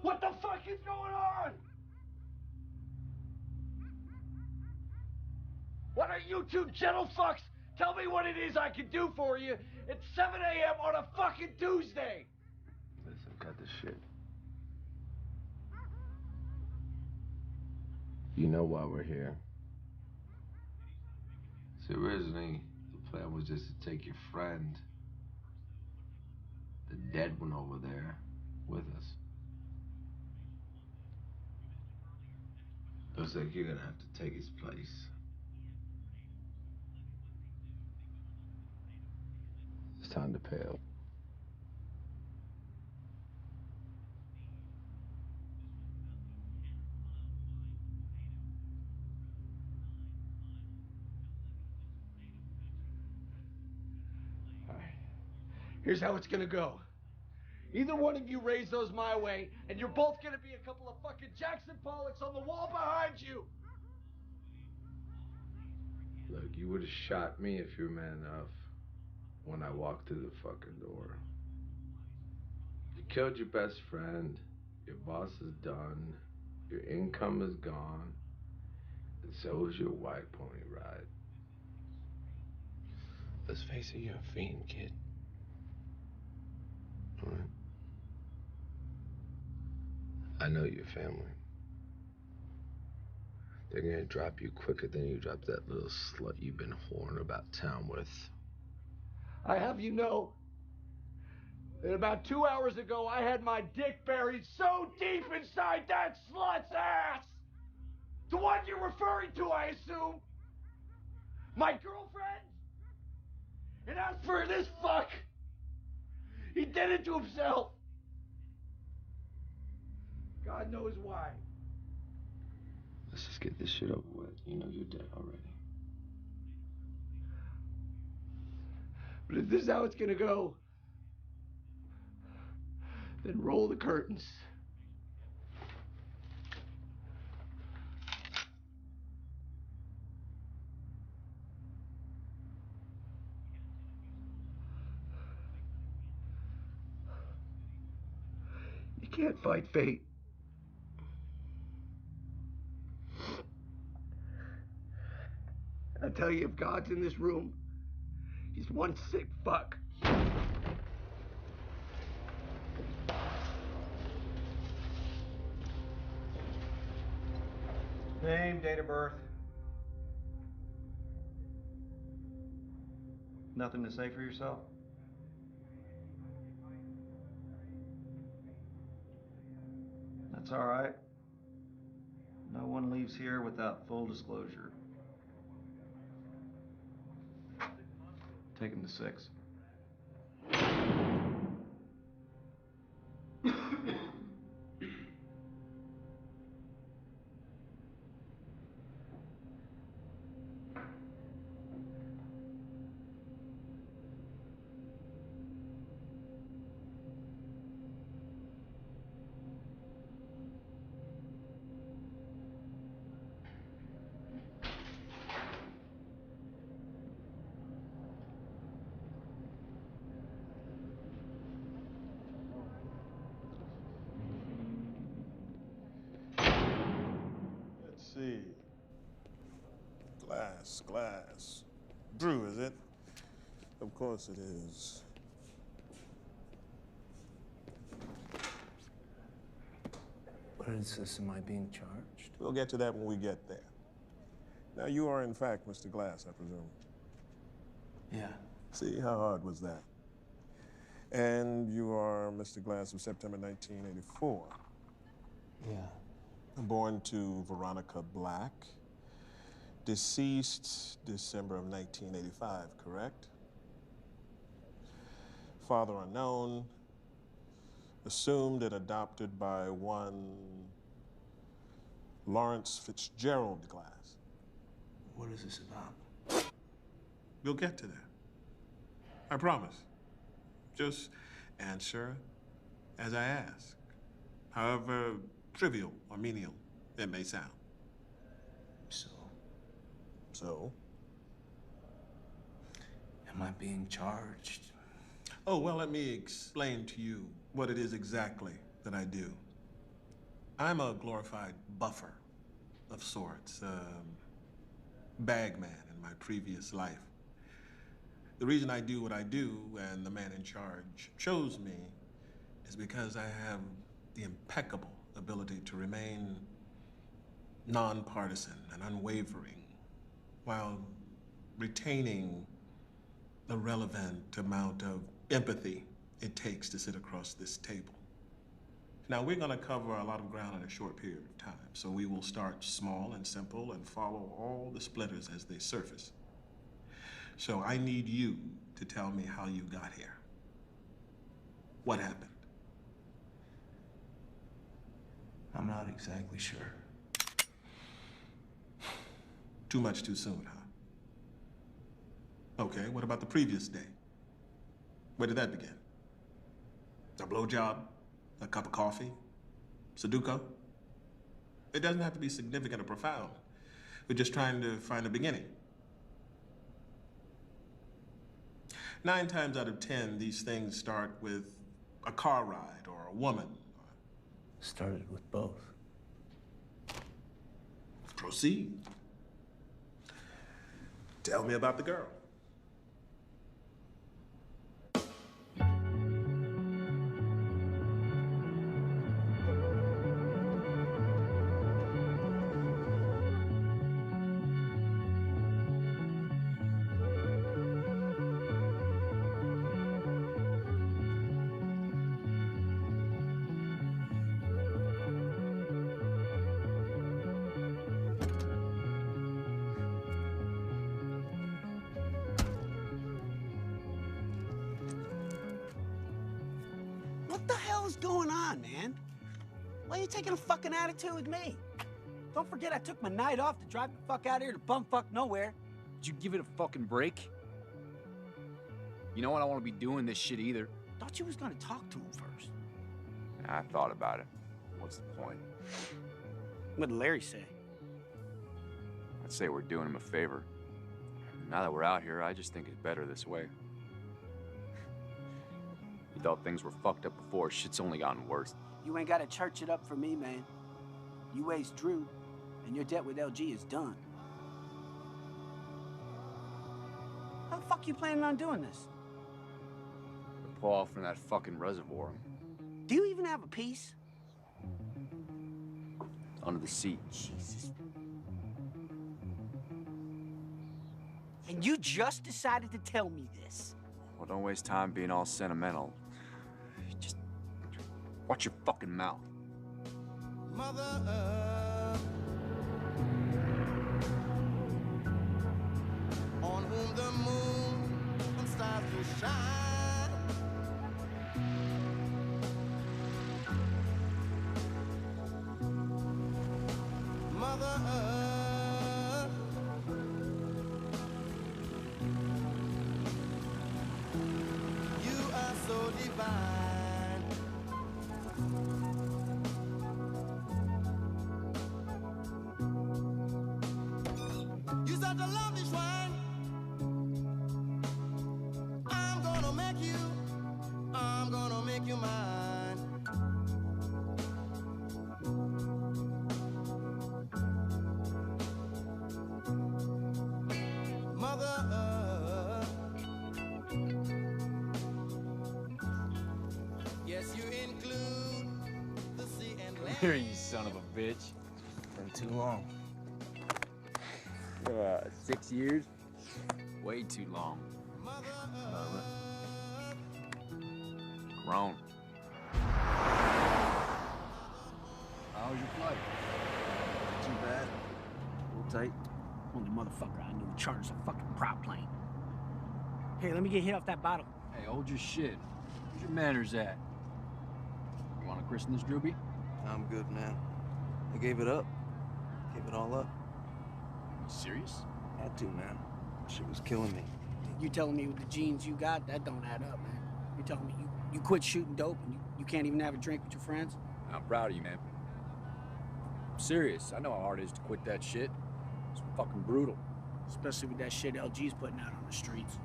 What the fuck is going on? Why don't you two gentle fucks tell me what it is I can do for you at 7 a.m. on a fucking Tuesday? Listen, cut this shit. You know why we're here. See, originally, the plan was just to take your friend, the dead one over there, with us. Looks like you're gonna have to take his place. It's time to pay up. All right. Here's how it's gonna go. Either one of you raise those my way, and you're both gonna be a couple of fucking Jackson Pollocks on the wall behind you. Look, you would have shot me if you were man enough when I walked through the fucking door. You killed your best friend, your boss is done, your income is gone, and so is your white pony ride. Let's face it, you're a fiend, kid. All right? I know your family. They're gonna drop you quicker than you dropped that little slut you've been whoring about town with. I have you know that about 2 hours ago I had my dick buried so deep inside that slut's ass. The one you're referring to, I assume. My girlfriend? And as for this fuck, he did it to himself. God knows why. Let's just get this shit over with. You know you're dead already. But if this is how it's gonna go, then roll the curtains. You can't fight fate. I tell you, if God's in this room, he's one sick fuck. Name, date of birth. Nothing to say for yourself? That's all right. No one leaves here without full disclosure. Take him to 6. Let's see. Glass. Drew, is it? Of course it is. What is this? Am I being charged? We'll get to that when we get there. Now, you are, in fact, Mr. Glass, I presume. Yeah. See, how hard was that? And you are Mr. Glass of September 1984. Yeah. Born to Veronica Black. Deceased December of 1985, correct? Father unknown. Assumed and adopted by one Lawrence Fitzgerald Glass. What is this about? We'll get to that. I promise. Just answer as I ask, however trivial or menial it may sound. So? Am I being charged? Oh, well, let me explain to you what it is exactly that I do. I'm a glorified buffer of sorts, bagman in my previous life. The reason I do what I do and the man in charge chose me is because I have the impeccable ability to remain nonpartisan and unwavering while retaining the relevant amount of empathy it takes to sit across this table. Now, we're going to cover a lot of ground in a short period of time, so we will start small and simple and follow all the splinters as they surface. So I need you to tell me how you got here. What happened? I'm not exactly sure. Too much too soon, huh? Okay, what about the previous day? Where did that begin? A blowjob? A cup of coffee? Sudoku? It doesn't have to be significant or profound. We're just trying to find a beginning. 9 times out of 10, these things start with a car ride or a woman. Started with both. Proceed. Tell me about the girl. What the hell is going on, man? Why are you taking a fucking attitude with me? Don't forget I took my night off to drive the fuck out here to bumfuck nowhere. Did you give it a fucking break? You know what? I don't want to be doing this shit either. Thought you was gonna talk to him first. I thought about it. What's the point? What did Larry say? I'd say we're doing him a favor. Now that we're out here, I just think it's better this way. You thought things were fucked up before, shit's only gotten worse. You ain't gotta church it up for me, man. You ace Drew, and your debt with LG is done. How the fuck you planning on doing this? Pull off from that fucking reservoir. Do you even have a piece? Under the seat. Jesus. And you just decided to tell me this? Well, don't waste time being all sentimental. Just watch your fucking mouth. Mother Earth, on whom the moon and stars do shine. Mother Earth, you are so divine. You such a lovely swine. I'm gonna make you mine. Mother Earth, yes, you include the sea and land. Here, you son of a bitch. Been too long. 6 years? Way too long. Mother Earth, Grown. How was your flight? Too bad. Hold tight. Only motherfucker I knew charters a fucking prop plane. Here, let me get hit off that bottle. Hey, hold your shit. Where's your manners at? You want to christen this droopy? I'm good, man. I gave it up. Gave it all up. You serious? Had to, man. Shit was killing me. You telling me with the genes you got, that don't add up, man. You're telling me you quit shooting dope and you can't even have a drink with your friends? I'm proud of you, man. I'm serious. I know how hard it is to quit that shit. It's fucking brutal. Especially with that shit LG's putting out on the streets.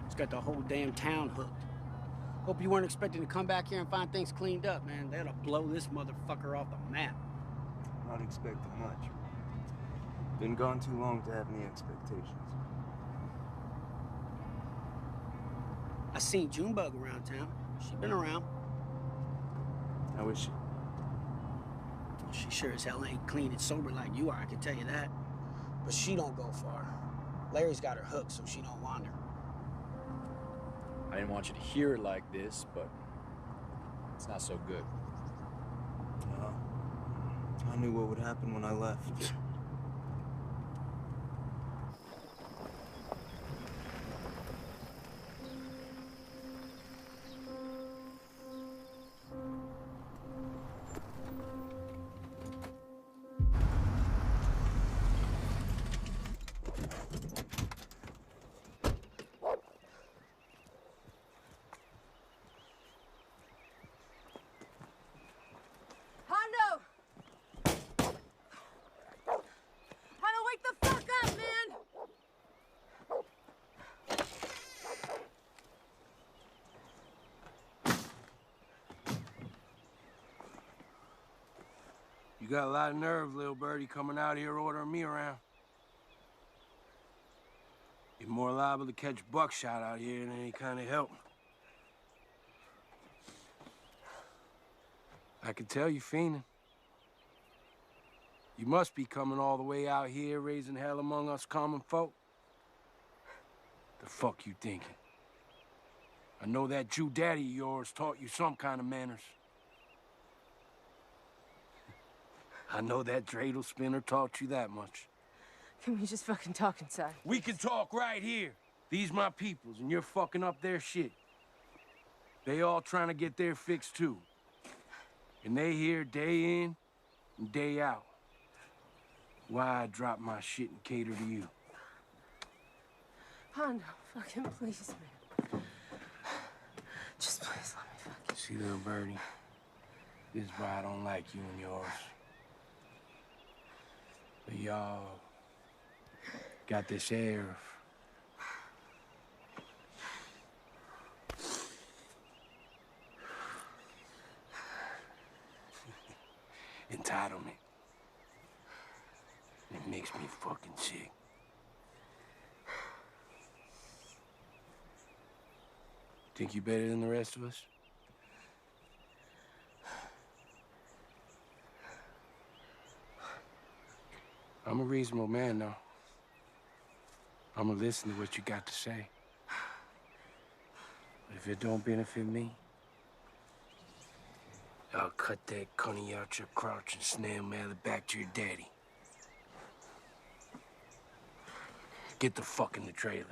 It's got the whole damn town hooked. Hope you weren't expecting to come back here and find things cleaned up, man. They ought to blow this motherfucker off the map. not expecting much. Been gone too long to have any expectations. I seen Junebug around town. She been around. How is she? Well, she sure as hell ain't clean and sober like you are, I can tell you that. But she don't go far. Larry's got her hooked so she don't wander. I didn't want you to hear it like this, but it's not so good. I knew what would happen when I left. Hondo! Hondo, wake the fuck up, man! You got a lot of nerve, little birdie, coming out here ordering me around. You're more liable to catch buckshot out here than any kind of help. I can tell you fiending. You must be coming all the way out here raising hell among us common folk. The fuck you thinking? I know that Jew daddy of yours taught you some kind of manners. I know that dreidel spinner taught you that much. Can we just fucking talk inside? We can talk right here. These my peoples, and you're fucking up their shit. They all trying to get their fix, too. And they here day in and day out. Why I drop my shit and cater to you? Hondo, fucking please, man. Just please let me fucking... See, little birdie, this is why I don't like you and yours. But y'all got this air of... entitlement. It makes me fucking sick. Think you better than the rest of us? I'm a reasonable man, though. I'm gonna listen to what you got to say. But if it don't benefit me, I'll cut that cunny out your crotch and snail mail it back to your daddy. Get the fuck in the trailer.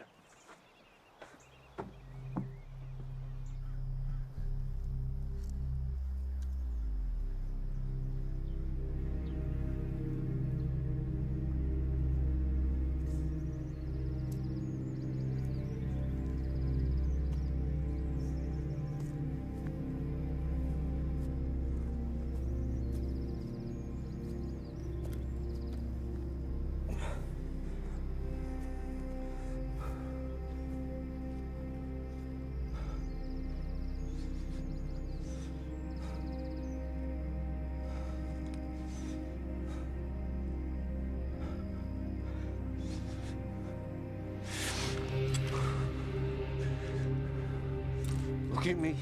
Look at me.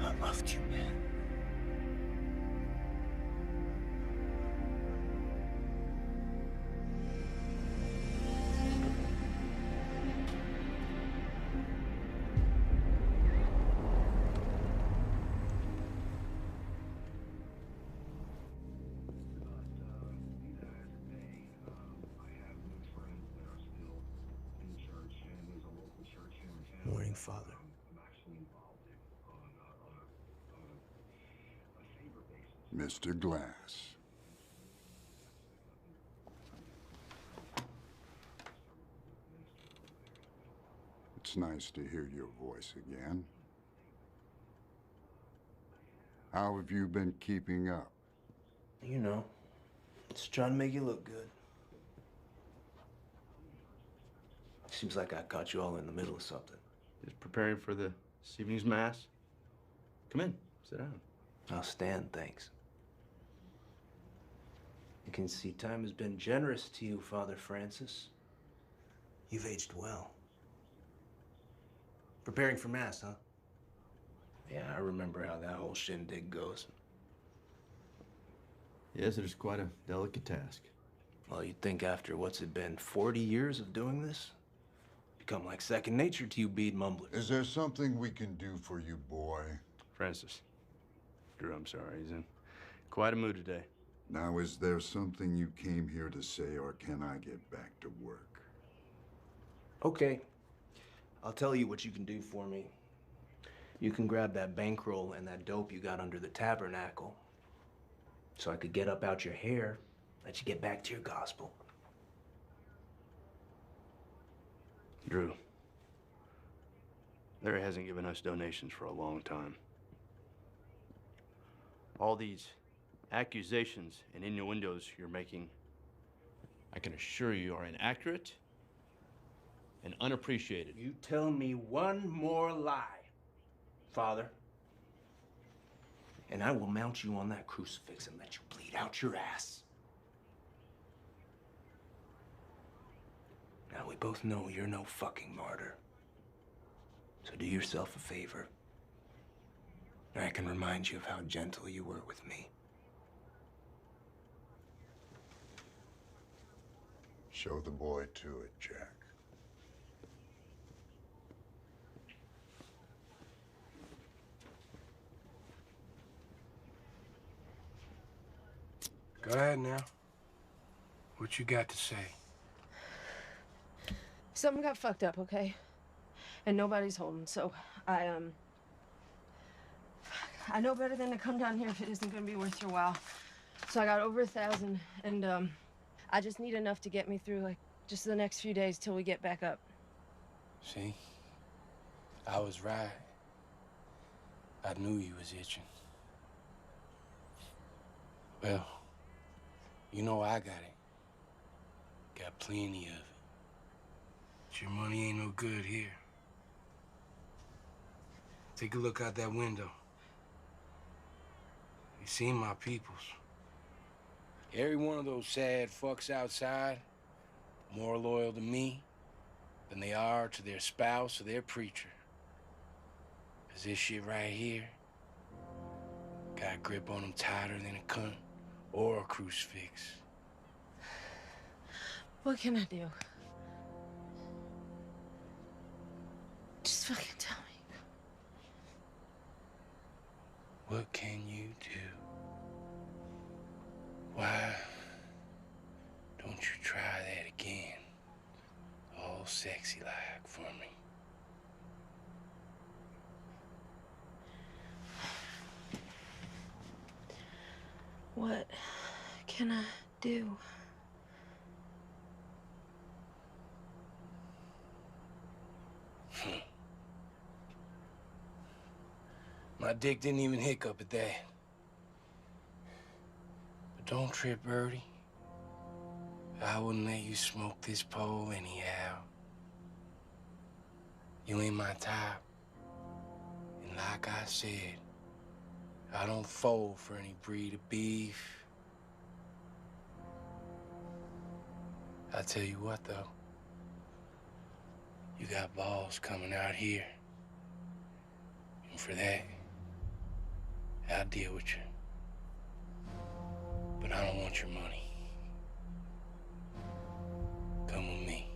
I loved you, man. Morning, Father. Mr. Glass. It's nice to hear your voice again. How have you been keeping up? You know, just trying to make you look good. Seems like I caught you all in the middle of something. Just preparing for this evening's mass. Come in, sit down. I'll stand, thanks. You can see time has been generous to you, Father Francis. You've aged well. Preparing for mass, huh? Yeah, I remember how that whole shindig goes. Yes, it is quite a delicate task. Well, you'd think after what's it been, 40 years of doing this? Become like second nature to you bead mumblers. Is there something we can do for you, boy? Francis. Drew, I'm sorry. He's in quite a mood today. Now, is there something you came here to say, or can I get back to work? Okay. I'll tell you what you can do for me. You can grab that bankroll and that dope you got under the tabernacle, so I could get up out your hair, let you get back to your gospel. Drew, Larry hasn't given us donations for a long time. All these accusations and innuendos you're making, I can assure you, are inaccurate and unappreciated. You tell me one more lie, Father, and I will mount you on that crucifix and let you bleed out your ass. Now, we both know you're no fucking martyr. So do yourself a favor. I can remind you of how gentle you were with me. Show the boy to it, Jack. Go ahead now. What you got to say? Something got fucked up, okay? And nobody's home, so I know better than to come down here if it isn't gonna be worth your while. So I got over 1,000, and I just need enough to get me through, like, just the next few days till we get back up. See? I was right. I knew you was itching. Well, you know I got it. Got plenty of it. But your money ain't no good here. Take a look out that window. You seen my peoples. Every one of those sad fucks outside more loyal to me than they are to their spouse or their preacher. 'Cause this shit right here got a grip on them tighter than a cunt or a crucifix. What can I do? Just fucking tell me. What can you do? Why don't you try that again? All sexy like for me. What can I do? My dick didn't even hiccup at that. But don't trip, Birdie. I wouldn't let you smoke this pole anyhow. You ain't my type. And like I said, I don't fold for any breed of beef. I tell you what, though. You got balls coming out here. And for that, I'll deal with you. But I don't want your money. Come with me.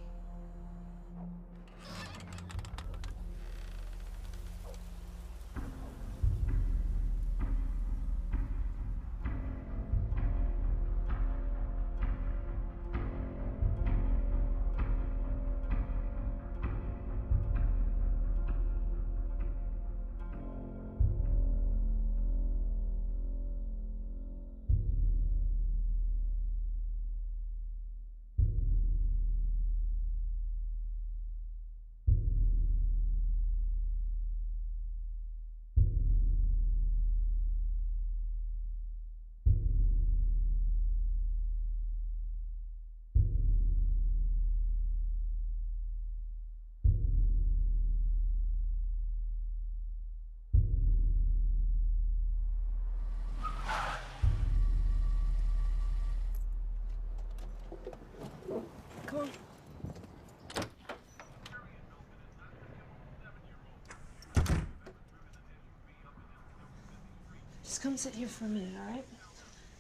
Just come sit here for a minute, all right?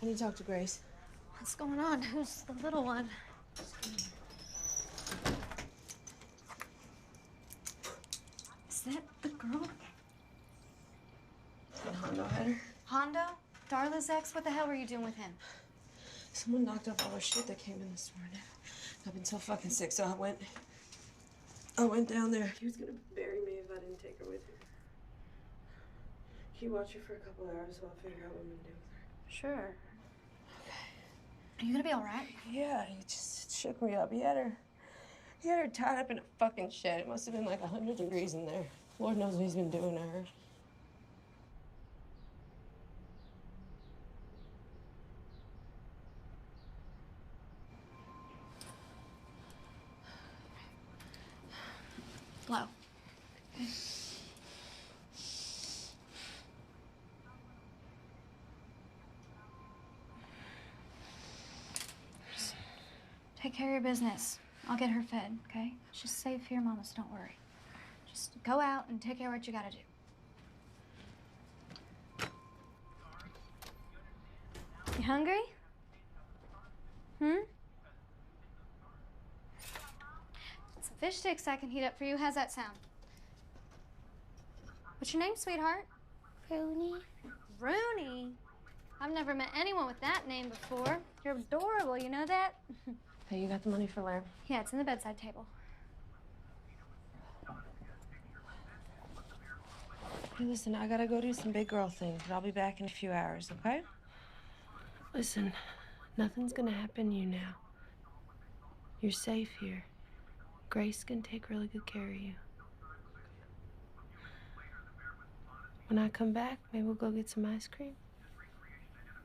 I need to talk to Grace. What's going on? Who's the little one? Is that the girl? Hondo had her. Hondo? Darla's ex? What the hell were you doing with him? Someone knocked off all her shit that came in this morning. I've been so fucking sick, so I went down there. He was gonna bury me if I didn't take her with him. Can you watch her for a couple hours while I figure out what I'm gonna do with her? Sure. Okay. Are you gonna be all right? Yeah, he just shook me up. He had her tied up in a fucking shed. It must have been like 100 degrees in there. Lord knows what he's been doing to her. Low. Okay. Just take care of your business. I'll get her fed, okay? She's safe here, Mama, so don't worry. Just go out and take care of what you gotta do. You hungry? Some fish sticks I can heat up for you. How's that sound? What's your name, sweetheart? Rooney. Rooney? I've never met anyone with that name before. You're adorable, you know that? Hey, you got the money for Lair? Yeah, it's in the bedside table. Hey, listen, I gotta go do some big girl things, but I'll be back in a few hours, okay? Listen, nothing's gonna happen to you now. You're safe here. Grace can take really good care of you. When I come back, maybe we'll go get some ice cream.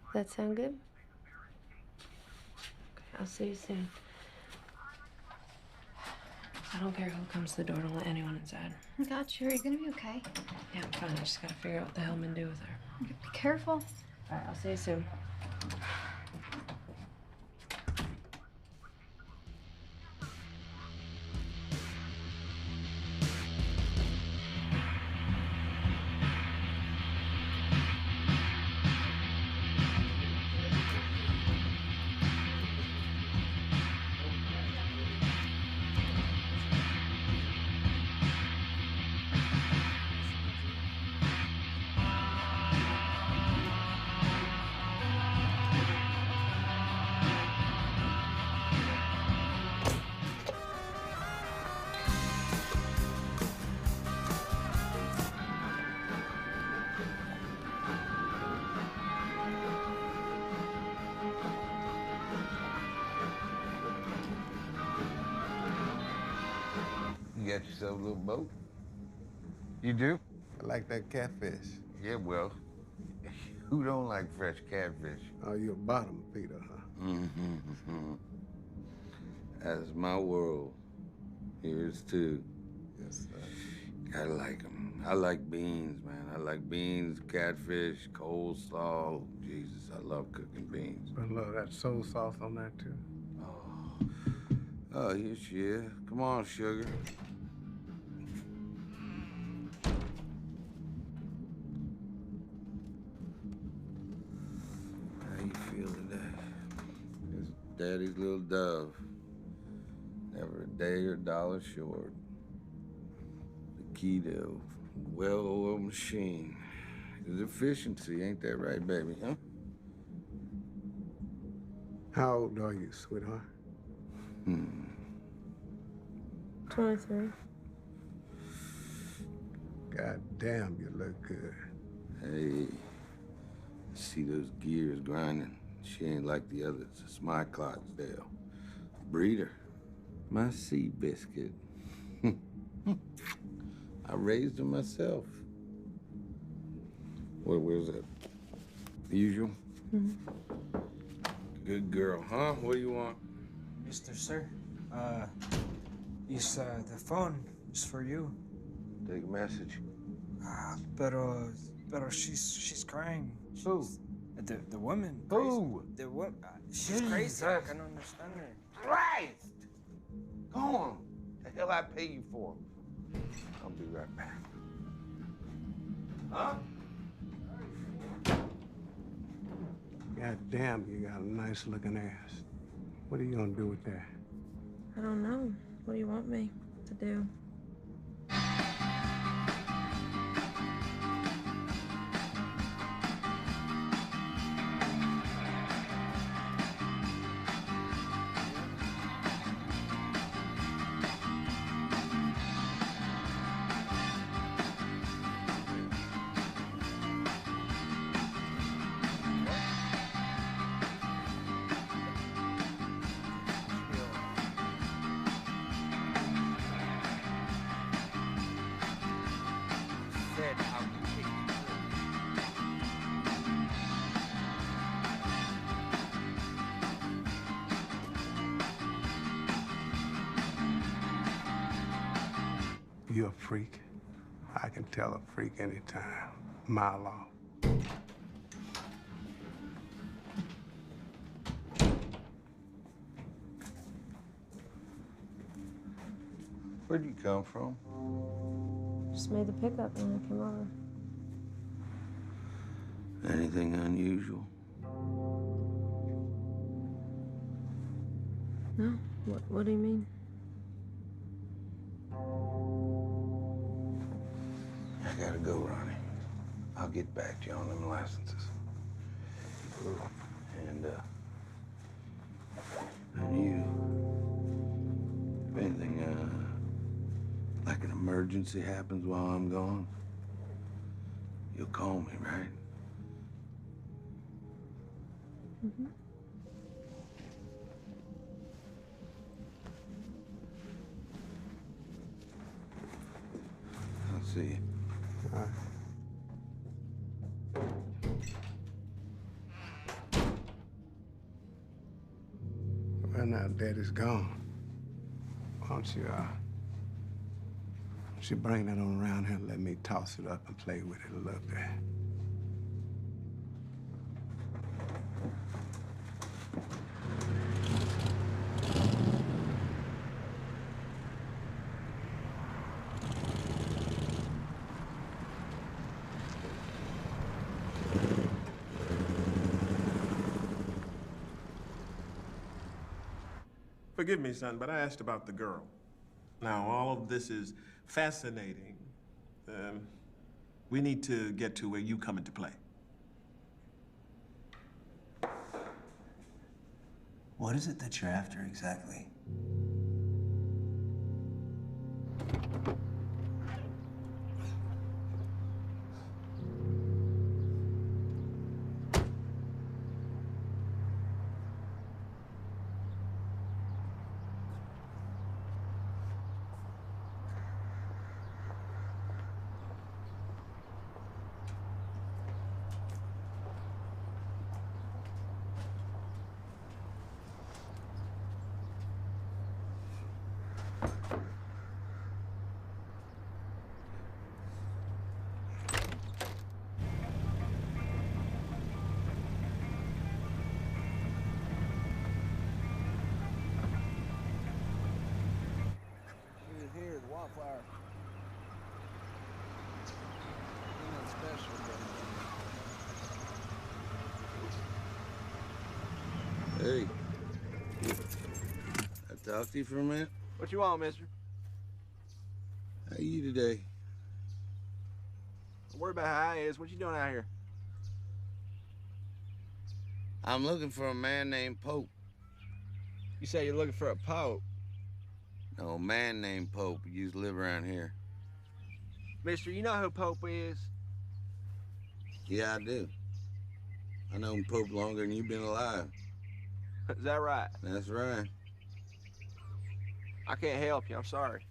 Does that sound good? Okay, I'll see you soon. I don't care who comes to the door. Don't let anyone inside. I got you. Are you gonna be okay? Yeah, I'm fine. I just gotta figure out what the hell I'm gonna do with her. Okay, be careful. All right, I'll see you soon. You got yourself a little boat? You do? I like that catfish. Yeah, well, who don't like fresh catfish? Oh, you're a bottom feeder, huh? Mm-hmm. That's my world. Here's too. Yes, sir. Gotta like them. I like beans, man. I like beans, catfish, coleslaw. Jesus, I love cooking beans. Put a little of that soy sauce on that, too. Oh, here she is. Come on, sugar. How you feel today? It's Daddy's little dove. Never a day or dollar short. The key to a well-oiled machine is efficiency, ain't that right, baby, huh? How old are you, sweetheart? 23. God damn, you look good. Hey, see those gears grinding? She ain't like the others. It's my Clydesdale. Breeder. My sea biscuit. I raised her myself. Where's that? The usual? Good girl, huh? What do you want? Mr. Sir, the phone is for you. Take a message. Pero she's crying. Who? The woman. Who? The woman. She's crazy. I can understand her. Christ! Go on. The hell I pay you for? I'll be right back. Huh? God damn, you got a nice looking ass. What are you gonna do with that? I don't know. What do you want me to do? You a freak? I can tell a freak anytime. Mile off. Where'd you come from? Just made the pickup when I came over. Anything unusual? No? What do you mean? I gotta go, Ronnie. I'll get back to you on them licenses. And you, if anything, like an emergency happens while I'm gone, you'll call me, right? Mm-hmm. I'll see you. All right. Well, now Daddy's gone. Why don't you bring that on around here and let me toss it up and play with it a little bit. Forgive me, son, but I asked about the girl. Now, all of this is fascinating. We need to get to where you come into play. What is it that you're after exactly? Here, the wildflower. Nothing special, but... Hey. I talk to you for a minute? What you want, mister? How you today? Don't worry about how I is. What you doing out here? I'm looking for a man named Pope. You say you're looking for a pope? No, a man named Pope. He used to live around here. Mister, you know who Pope is? Yeah, I do. I known Pope longer than you've been alive. Is that right? That's right. I can't help you. I'm sorry.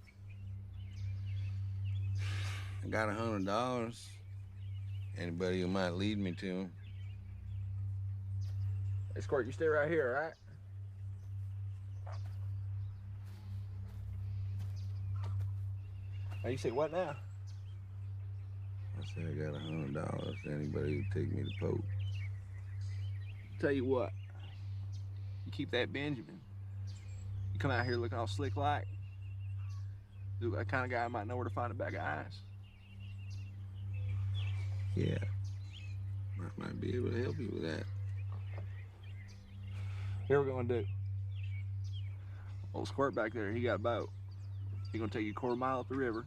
I got $100. Anybody who might lead me to him. Hey, Squirt, you stay right here, all right? Now, you say what now? I said I got $100 to anybody who take me to Pope. Tell you what. You keep that Benjamin. You come out here looking all slick like. Look like the kind of guy might know where to find a bag of ice. Yeah. I might be able to help you with that. Here we're gonna do. Old Squirt back there, he got a boat. He gonna take you a quarter mile up the river.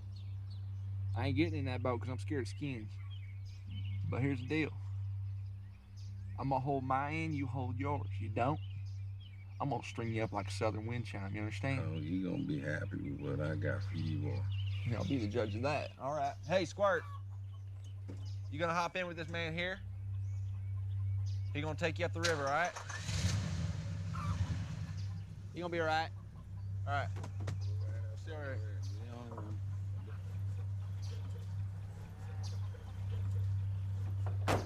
I ain't getting in that boat because I'm scared of skins. But here's the deal. I'm gonna hold my end, you hold yours. You don't? I'm gonna string you up like a southern wind chime, you understand? Oh, you gonna be happy with what I got for you, boy. Yeah, I'll be the judge of that. All right. Hey, Squirt. You gonna hop in with this man here? He gonna take you up the river, all right? You gonna be all right? All right. Still all right.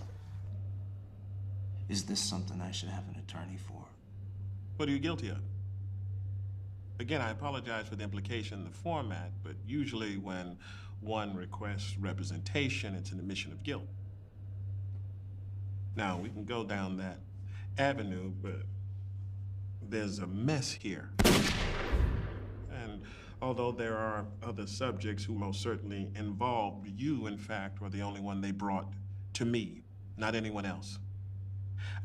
Is this something I should have an attorney for? What are you guilty of? Again, I apologize for the implication in the format, but usually when one requests representation, it's an admission of guilt. Now, we can go down that avenue, but there's a mess here. And although there are other subjects who most certainly involved, you, in fact, were the only one they brought to me, not anyone else.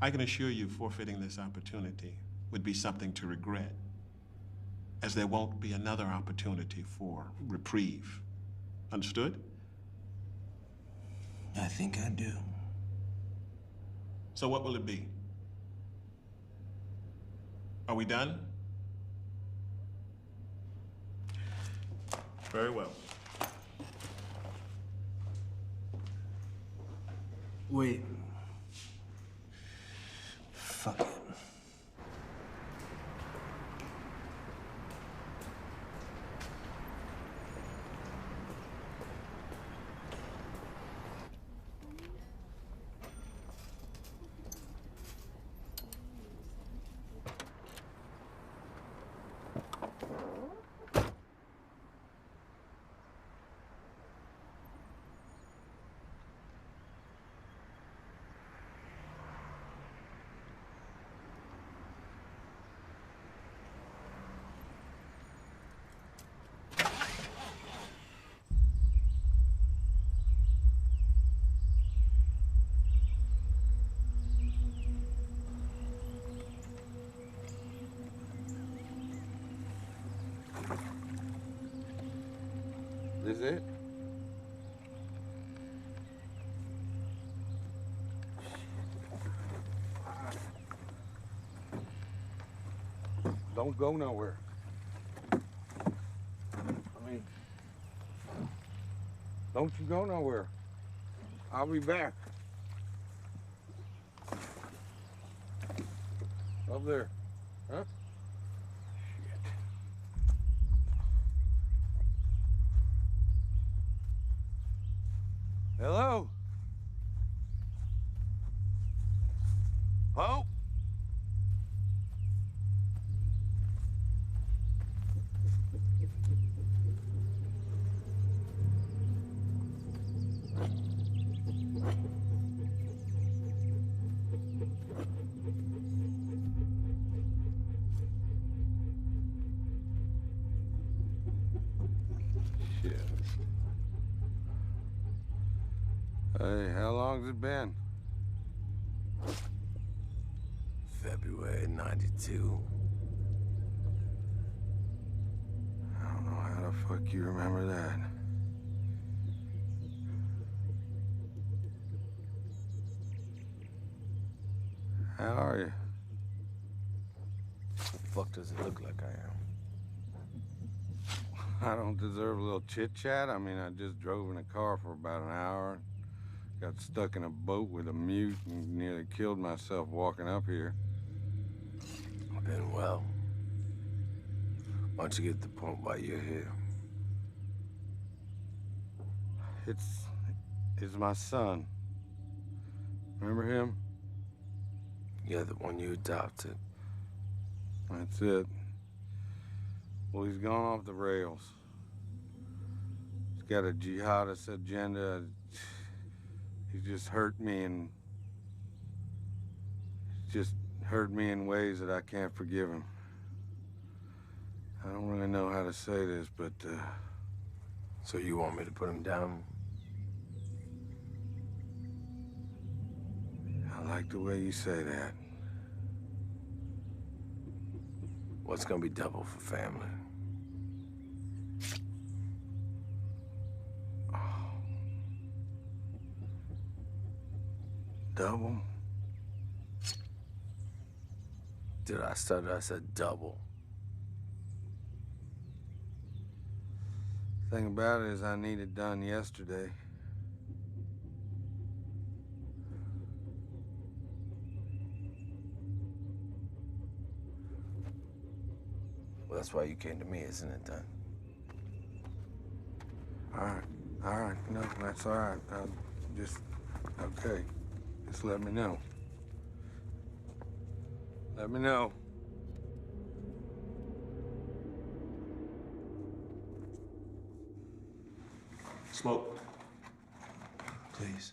I can assure you forfeiting this opportunity would be something to regret, as there won't be another opportunity for reprieve. Understood? I think I do. So what will it be? Are we done? Very well. Wait. Fuck it. This it? Don't go nowhere. I mean, don't you go nowhere. I'll be back. Up there. Huh? Hello? Oh? Shit. Hey, how long's it been? February '92. I don't know how the fuck you remember that. How are you? The fuck does it look like I am? I don't deserve a little chit-chat. I mean, I just drove in a car for about an hour. Got stuck in a boat with a mute and nearly killed myself walking up here. I've been well. Why don't you get to the point why you're here? It's my son. Remember him? Yeah, the one you adopted. That's it. Well, he's gone off the rails. He's got a jihadist agenda. He's just hurt me and... just hurt me in ways that I can't forgive him. I don't really know how to say this, but, So you want me to put him down? I like the way you say that. What's gonna be double for family? Double? Did I stutter? I said double. Thing about it is I need it done yesterday. Well, that's why you came to me, isn't it, then? All right, no, that's all right. Okay, just let me know. Let me know. Smoke. Please.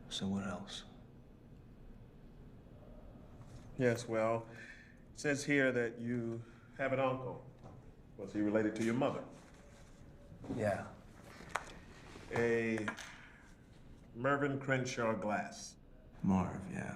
So what else? Yes, well, it says here that you have an uncle. Was he related to your mother? Yeah. A Mervyn Crenshaw Glass. Marv, yeah.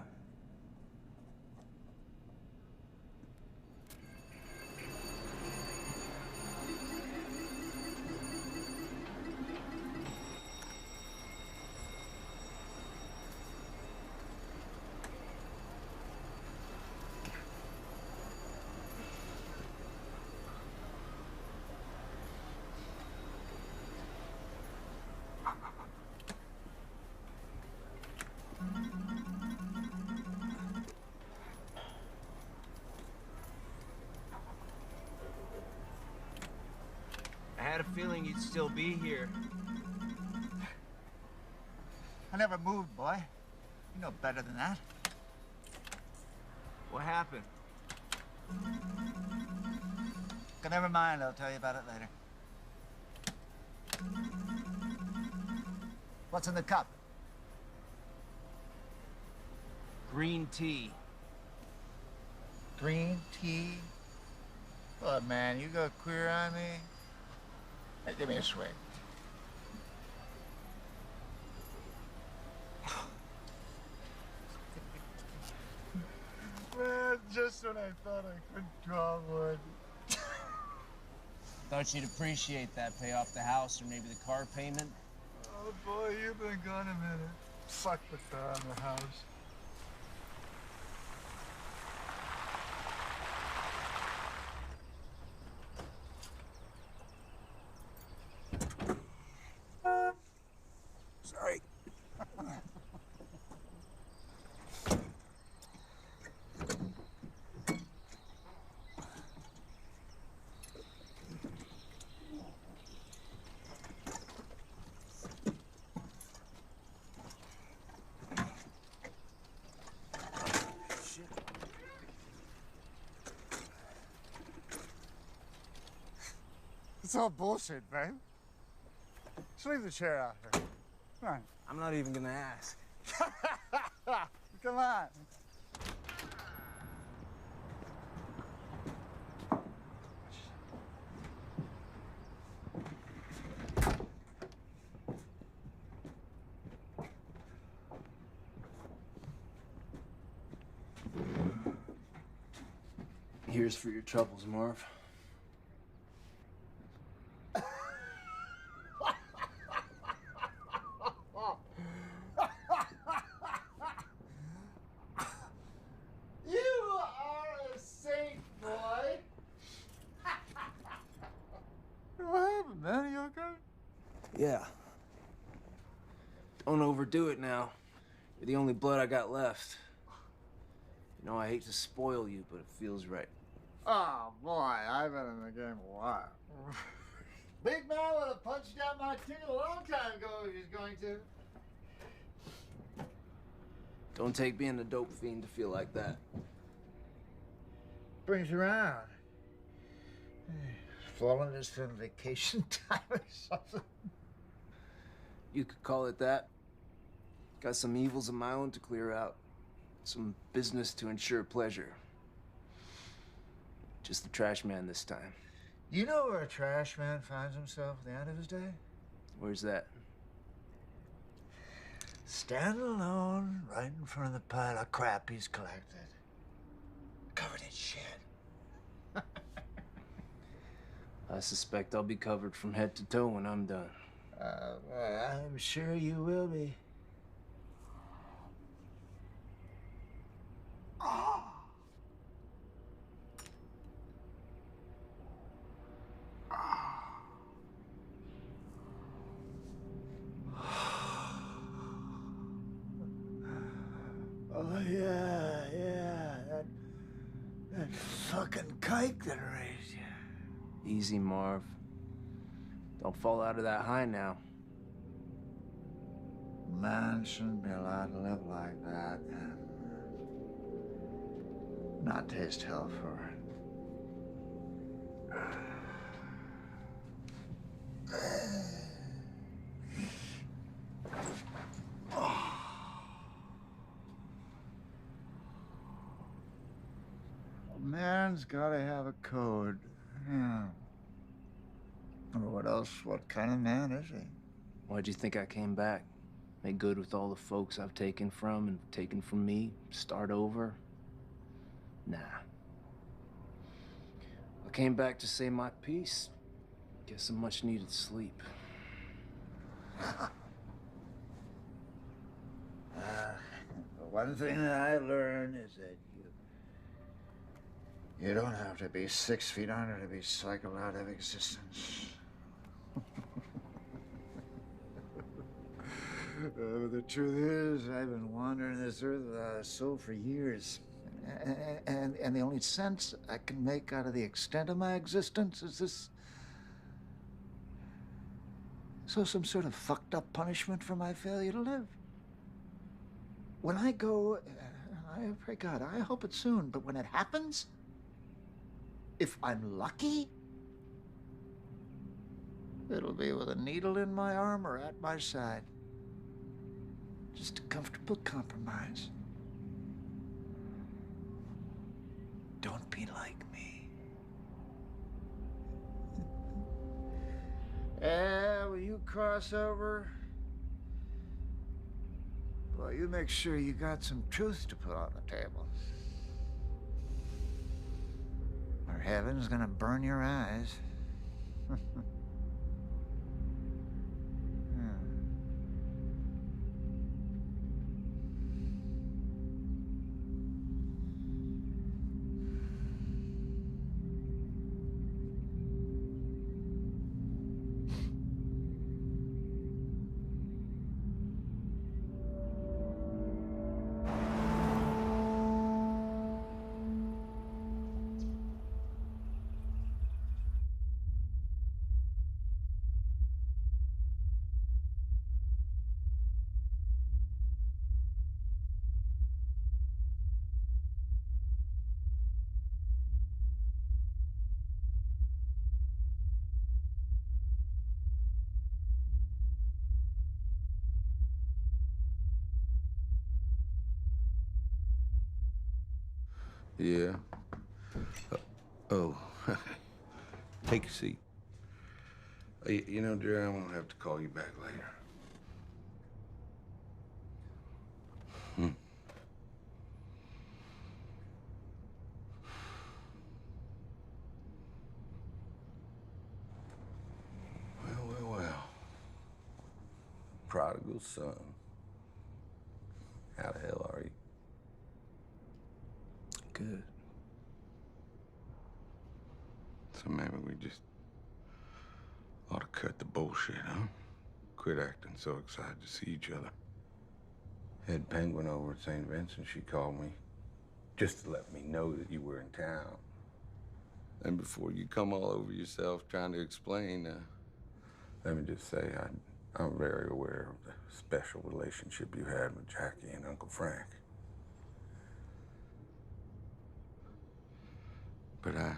I had a feeling you'd still be here. I never moved, boy. You know better than that. What happened? Okay, never mind. I'll tell you about it later. What's in the cup? Green tea. Green tea? Look, man, you go queer on me? Hey, give me a swig. Man, just when I thought I couldn't draw one. Thought you'd appreciate that. Pay off the house or maybe the car payment. Oh, boy, you've been gone a minute. Fuck with that on the house. Sorry. It's all bullshit, babe. Just leave the chair out here. Come on. I'm not even gonna ask. Come on. Here's for your troubles, Marv. You are a saint, boy. What happened, man? You okay? Yeah. Don't overdo it now. You're the only blood I got left. You know, I hate to spoil you, but it feels right. Oh, boy, I've been in the game a while. Big man would have punched out my ticket a long time ago if he was going to. Don't take being a dope fiend to feel like that. Brings you around. Flowing this in vacation time or something. You could call it that. Got some evils of my own to clear out. Some business to ensure pleasure. Just the trash man this time. You know where a trash man finds himself at the end of his day? Where's that? Standing alone right in front of the pile of crap he's collected. Covered in shit. I suspect I'll be covered from head to toe when I'm done. I'm sure you will be. Oh, yeah, that fucking kike that raised you. Easy, Marv. Don't fall out of that high now. Man shouldn't be allowed to live like that and not taste hell for it. Man's gotta have a code. Yeah. Or what else? What kind of man is he? Why'd you think I came back? Make good with all the folks I've taken from and taken from me? Start over? Nah. I came back to say my piece. Get some much needed sleep. One thing that I learned is that you don't have to be 6 feet under to be cycled out of existence. The truth is, I've been wandering this earth without a soul for years. And the only sense I can make out of the extent of my existence is this. So some sort of fucked up punishment for my failure to live. When I go, I pray God, I hope it's soon, but when it happens, if I'm lucky, it'll be with a needle in my arm or at my side. Just a comfortable compromise. Don't be like me. When you cross over, well, you make sure you got some truth to put on the table. Or heaven's gonna burn your eyes. Yeah. Oh, take a seat. You know, dear, I'm gonna have to call you back later. Well. Prodigal son. How the hell are you? Good. So maybe we just ought to cut the bullshit, huh? Quit acting so excited to see each other. Head Penguin over at St. Vincent, she called me just to let me know that you were in town. And before you come all over yourself trying to explain, let me just say I'm very aware of the special relationship you had with Jackie and Uncle Frank. But I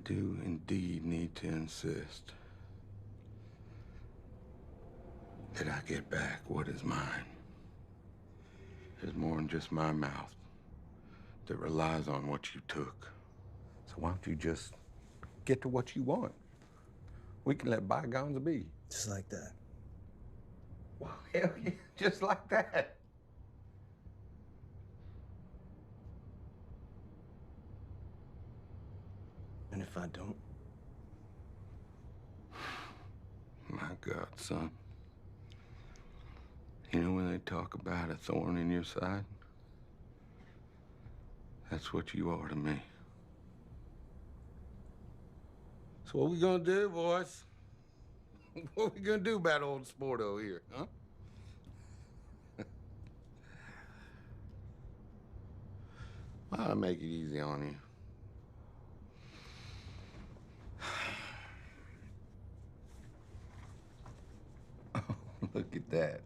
do indeed need to insist that I get back what is mine. is more than just my mouth that relies on what you took. So why don't you just get to what you want? We can let bygones be. Just like that. Well, hell yeah, just like that. And if I don't? My God, son. You know when they talk about a thorn in your side? That's what you are to me. So what we gonna do, boys? What we gonna do about old Sporto here, huh? I'll make it easy on you. Oh, look at that.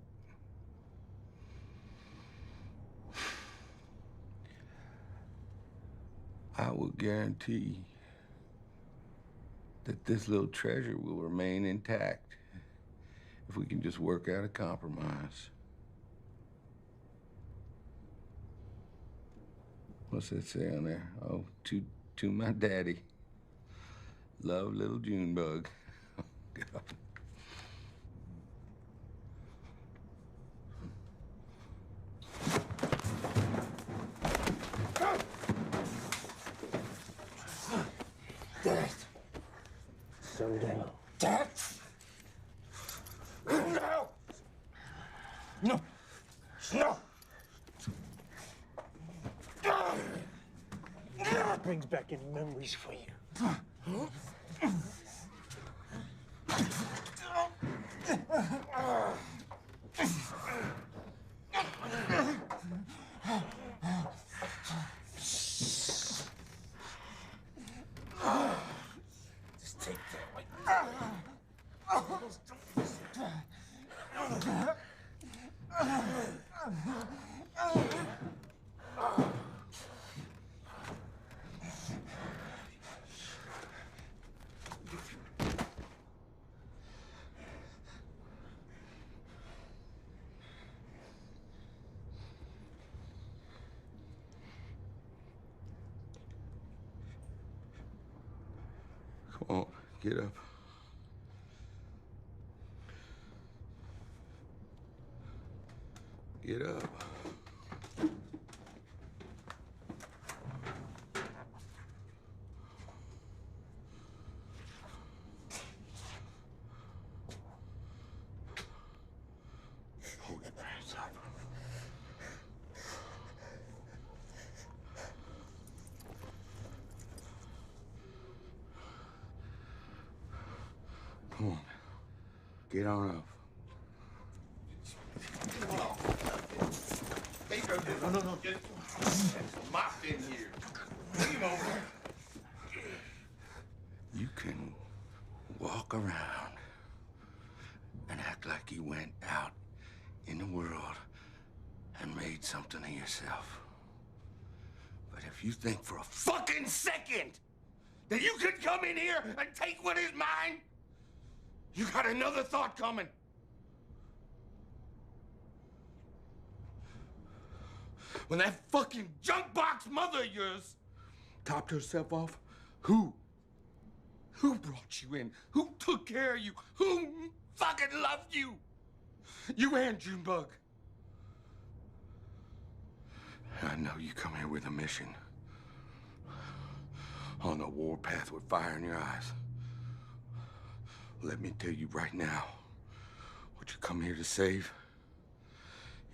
I will guarantee that this little treasure will remain intact if we can just work out a compromise. What's that say on there? Oh, to my daddy. Love, little Junebug. Oh, God. Dad. Someday. Dad! No! No! No! It brings back any memories for you. Just take that way. Come on, get up. Get up. Hold your hands up. Come on. Get on up. No. Get mop in here. Lean over. You can walk around and act like you went out in the world and made something of yourself. But if you think for a fucking second that you could come in here and take what is mine, you got another thought coming. When that fucking junk box mother of yours topped herself off, who brought you in? Who took care of you? Who fucking loved you? You and Junebug. I know you come here with a mission. On a warpath with fire in your eyes. Let me tell you right now, what you come here to save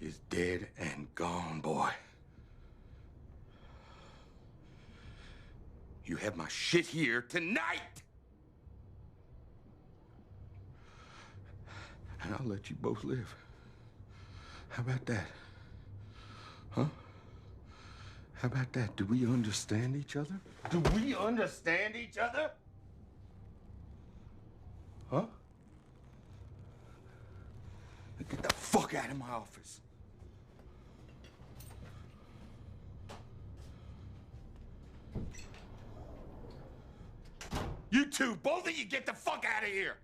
is dead and gone, boy. You have my shit here tonight! And I'll let you both live. How about that? Huh? How about that? Do we understand each other? Do we understand each other? Huh? Get the fuck out of my office. You two, both of you get the fuck out of here.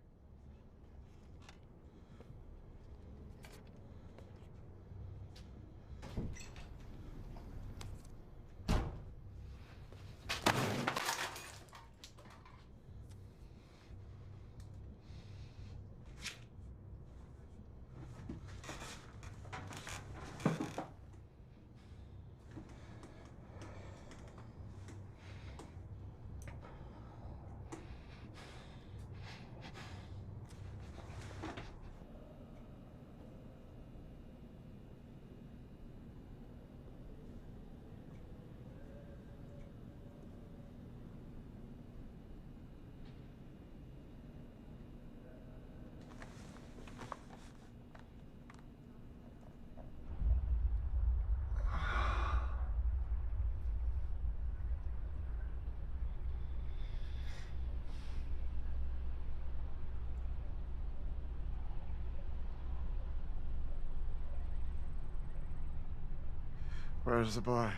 Where's the boy?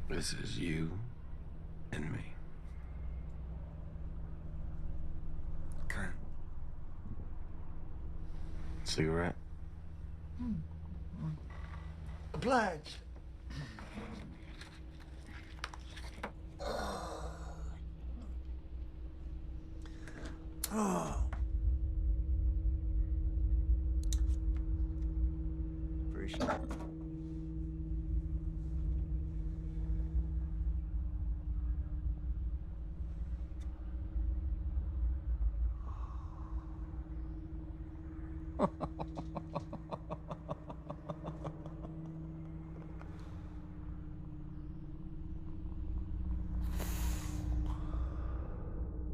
This is you and me. Okay. Cigarette? Obliged. Oh. Appreciate it.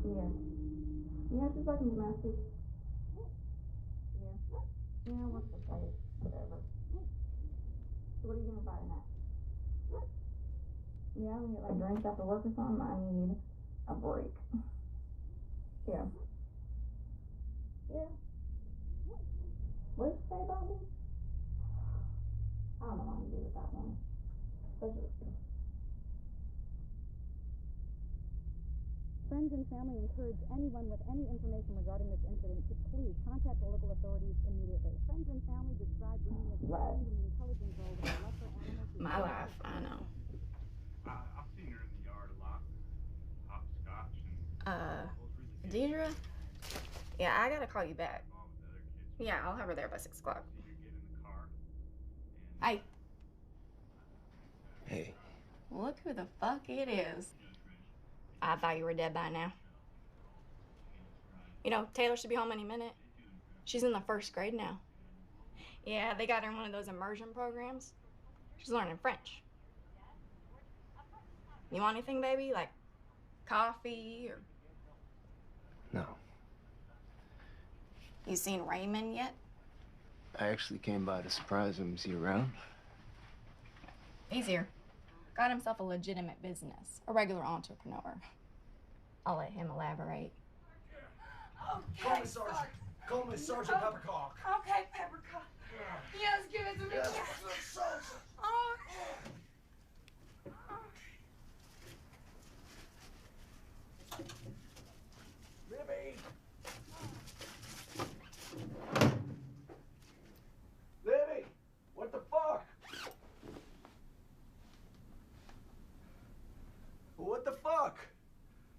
Yeah. Yeah, she's like in gymnastics. Yeah. Yeah, what's the place? Whatever. So what are you gonna buy tonight? Yeah, I'm gonna get like drinks after work or something. I need a break. Yeah. Yeah. What did you say about me? I don't know what to do with that one. Friends and family encourage anyone with any information regarding this incident to please contact the local authorities immediately. Friends and family describe Rooney as a kind and intelligent girl with a love for animals. My life, I know. I've seen her in the yard a lot. Hopscotch and... Deidre? Yeah, I gotta call you back. Yeah, I'll have her there by 6 o'clock. Hey. Hey. Look who the fuck it is. I thought you were dead by now. You know, Taylor should be home any minute. She's in the 1st grade now. Yeah, they got her in one of those immersion programs. She's learning French. You want anything, baby? Like coffee or... No. You seen Raymond yet? I actually came by to surprise him. Is he around? He's here. Got himself a legitimate business. A regular entrepreneur. I'll let him elaborate. Okay, call me Sergeant. Call me Sergeant Peppercock. Okay, Peppercock. Yes, give it to me. Yes, Yes. Sergeant. Oh. Libby! Libby! What the fuck? What the fuck?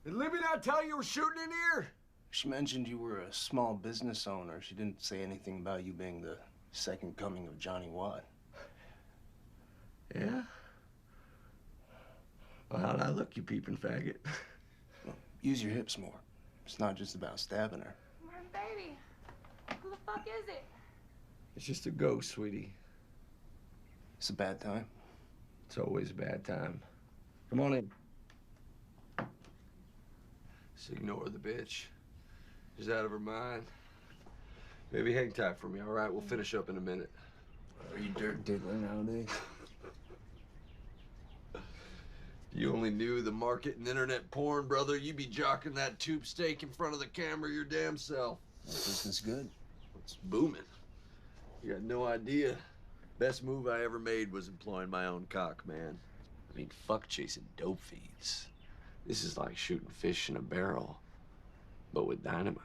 Did Libby not tell you were shooting in here? She mentioned you were a small business owner. She didn't say anything about you being the second coming of Johnny Watt. Yeah? Well, how'd I look, you peeping faggot? Well, use your hips more. It's not just about stabbing her. Baby, who the fuck is it? It's just a ghost, sweetie. It's a bad time. It's always a bad time. Come on in. Just ignore the bitch. She's out of her mind. Maybe hang tight for me, all right? We'll finish up in a minute. Are you dirt diggler nowadays? You only knew the market and internet porn, brother. You'd be jocking that tube steak in front of the camera your damn self. This is good. It's booming. You got no idea. Best move I ever made was employing my own cock, man. I mean, fuck chasing dope feeds. This is like shooting fish in a barrel, but with dynamite.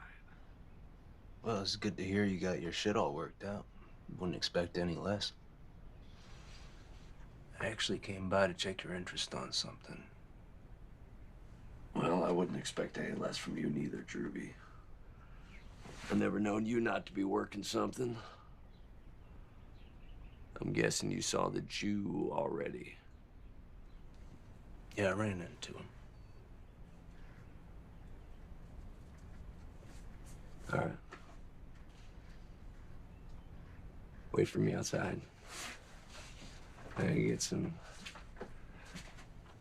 Well, it's good to hear you got your shit all worked out. Wouldn't expect any less. I actually came by to check your interest on something. Well, I wouldn't expect any less from you neither, Drewby. I've never known you not to be working something. I'm guessing you saw the Jew already. Yeah, I ran into him. All right. Wait for me outside. I gotta get some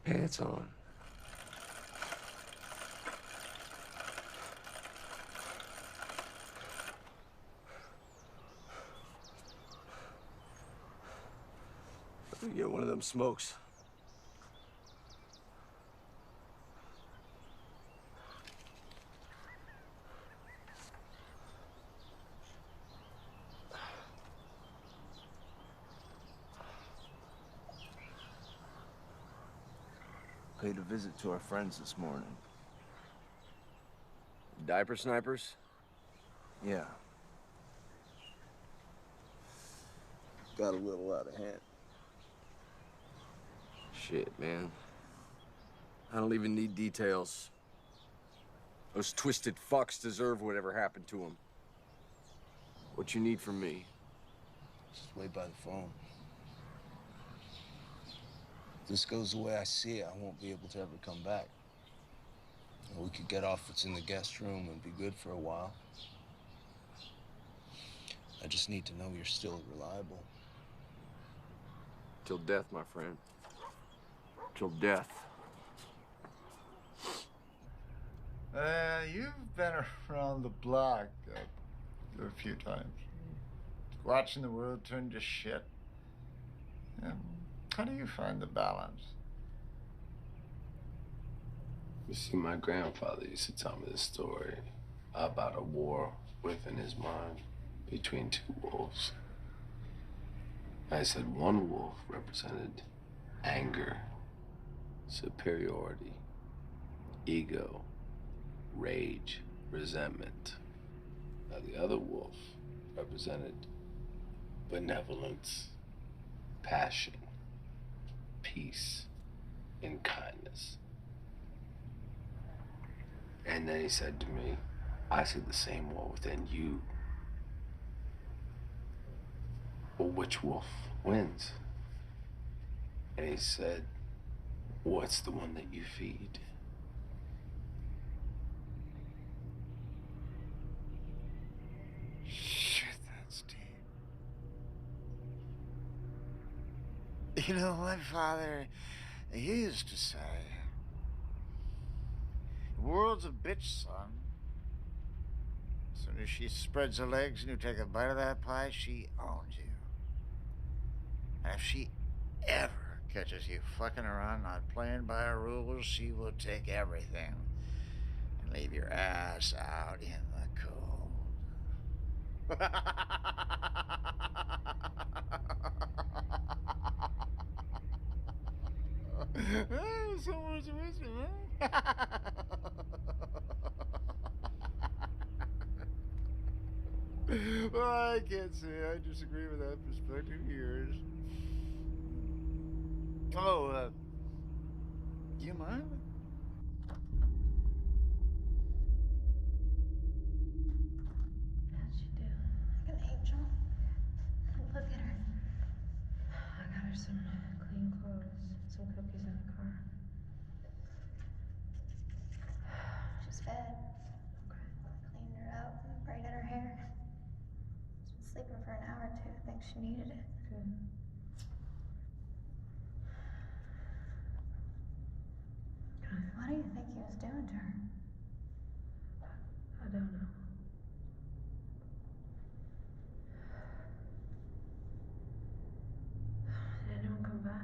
pants on. Let me get one of them smokes. paid a visit to our friends this morning. Diaper snipers? Yeah. Got a little out of hand. Shit, man. I don't even need details. Those twisted fucks deserve whatever happened to them. What you need from me? Just wait by the phone. If this goes the way I see it, I won't be able to ever come back. We could get off what's in the guest room and be good for a while. I just need to know you're still reliable. Till death, my friend. Till death. You've been around the block a few times. Watching the world turn to shit. How do you find the balance? You see, my grandfather used to tell me this story about a war within his mind between two wolves. I said one wolf represented anger, superiority, ego, rage, resentment. Now the other wolf represented benevolence, passion, peace, and kindness. And then he said to me, I see the same war within you. Well, which wolf wins? And he said, what's the one that you feed? Shit, that's deep. You know, my father, he used to say, the world's a bitch, son. As soon as she spreads her legs and you take a bite of that pie, she owns you. And if she ever catches you fucking around, not playing by her rules, she will take everything and leave your ass out in the cold. So much wisdom, huh? Well, I can't say I disagree with that perspective of yours. Oh, do you mind? How'd she do? Like an angel. Look at her. I got her some clean clothes, some cookies in the car. She's fed. Okay. Cleaned her up and braided her hair. She's been sleeping for an hour or two. I think she needed it. Good. What do you think he was doing to her? I don't know. Did anyone come by?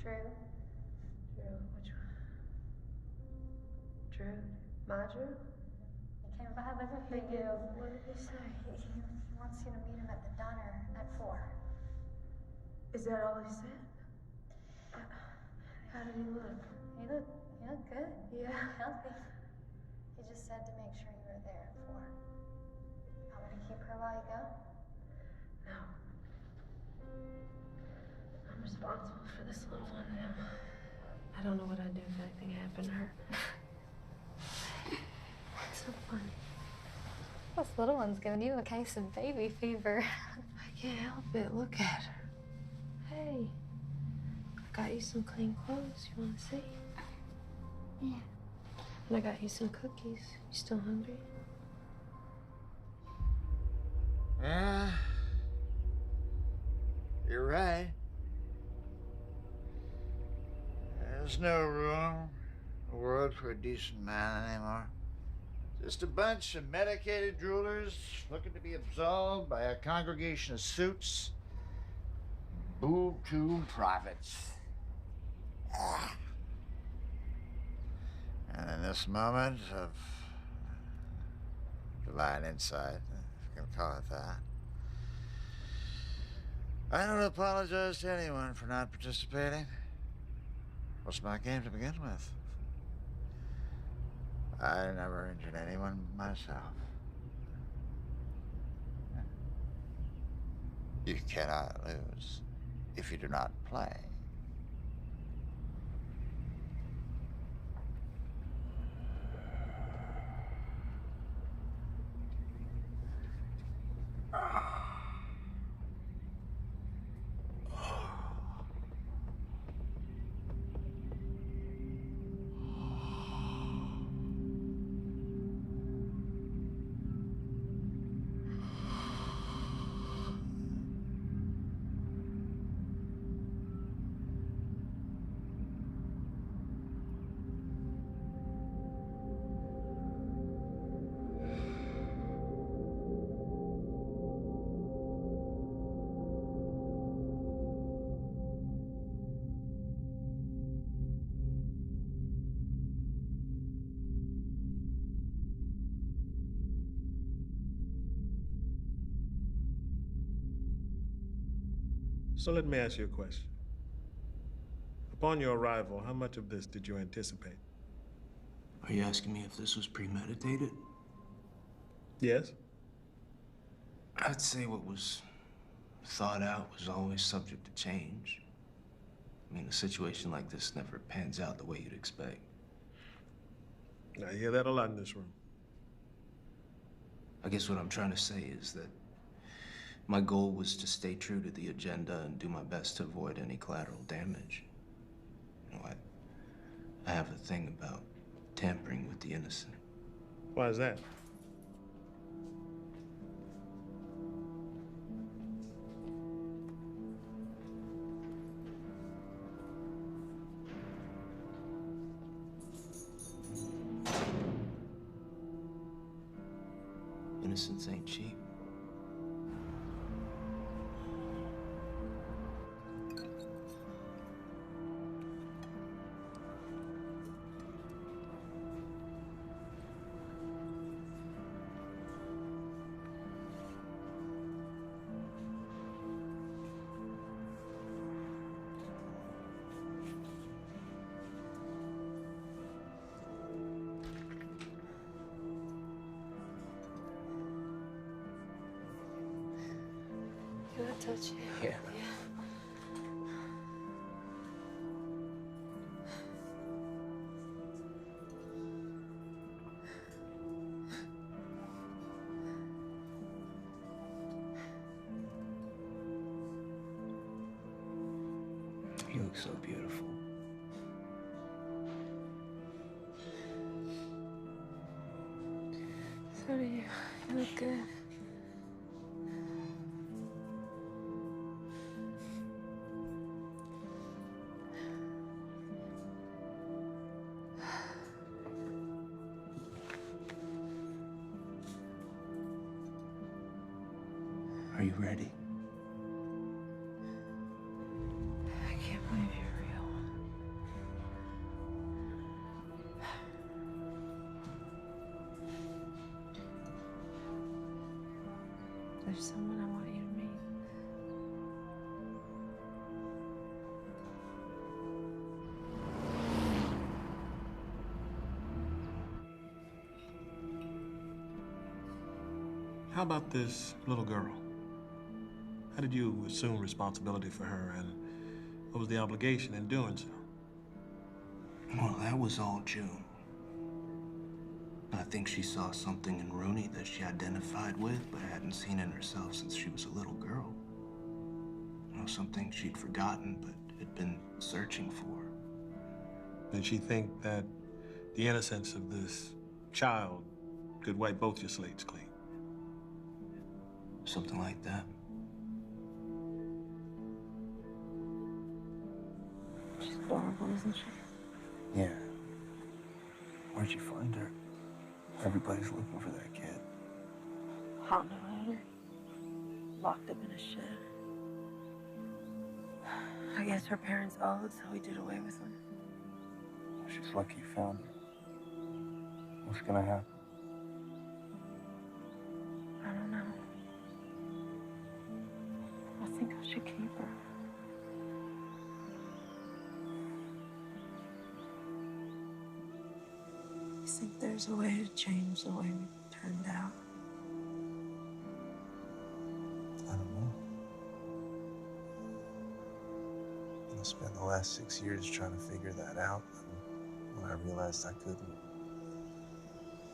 Drew? Drew, which one? Drew? My Drew? He came by looking for you. What did he say? He wants you to meet him at the diner at 4. Is that all he said? How did he look? He looked good. Yeah. Healthy. He just said to make sure you were there at 4. Want me to keep her while you go? No. I'm responsible for this little one now. I don't know what I'd do if anything happened to her. What's so funny? This little one's giving you a case of baby fever. I can't help it. Look at her. Hey. I got you some clean clothes. You want to see? Yeah. And I got you some cookies. You still hungry? Yeah. You're right. There's no room in the world for a decent man anymore. Just a bunch of medicated droolers looking to be absolved by a congregation of suits. Boob-tube prophets. Ah. And in this moment of divine insight, if you can call it that, I don't apologize to anyone for not participating. What's my game to begin with? I never injured anyone myself. You cannot lose if you do not play. So let me ask you a question. Upon your arrival, how much of this did you anticipate? Are you asking me if this was premeditated? Yes. I'd say what was thought out was always subject to change. I mean, a situation like this never pans out the way you'd expect. I hear that a lot in this room. I guess what I'm trying to say is that my goal was to stay true to the agenda and do my best to avoid any collateral damage. You know, I have a thing about tampering with the innocent. Why is that? Innocence ain't cheap. Can I touch you? Yeah. You look so beautiful. So do you. You look good. Are you ready? I can't believe you're real. There's someone I want you to meet. How about this little girl? How did you assume responsibility for her, and what was the obligation in doing so? Well, that was all June. I think she saw something in Rooney that she identified with, but hadn't seen in herself since she was a little girl. You know, something she'd forgotten, but had been searching for. Did she think that the innocence of this child could wipe both your slates clean? Something like that. She's adorable, isn't she? Yeah. Where'd you find her? Everybody's looking for that kid. Hondo had her. Locked up in a shed. I guess her parents owed, so he did away with them. She's lucky you found her. What's gonna happen? I don't know. I think I should keep her. think there's a way to change the way we turned out? I don't know. I spent the last 6 years trying to figure that out. And when I realized I couldn't,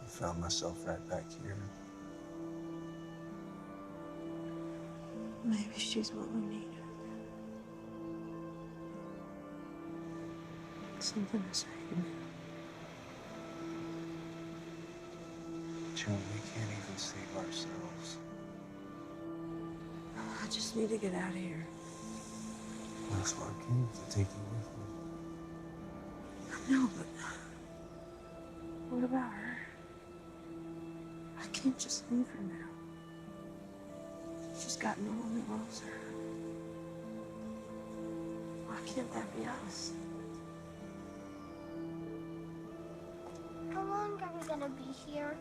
I found myself right back here. Maybe she's what we need. Something to say to me. June, we can't even save ourselves. I just need to get out of here. That's why I came to take you with me. No, but what about her? I can't just leave her now. She's got no one that loves her. Why can't that be us? How long are we gonna be here?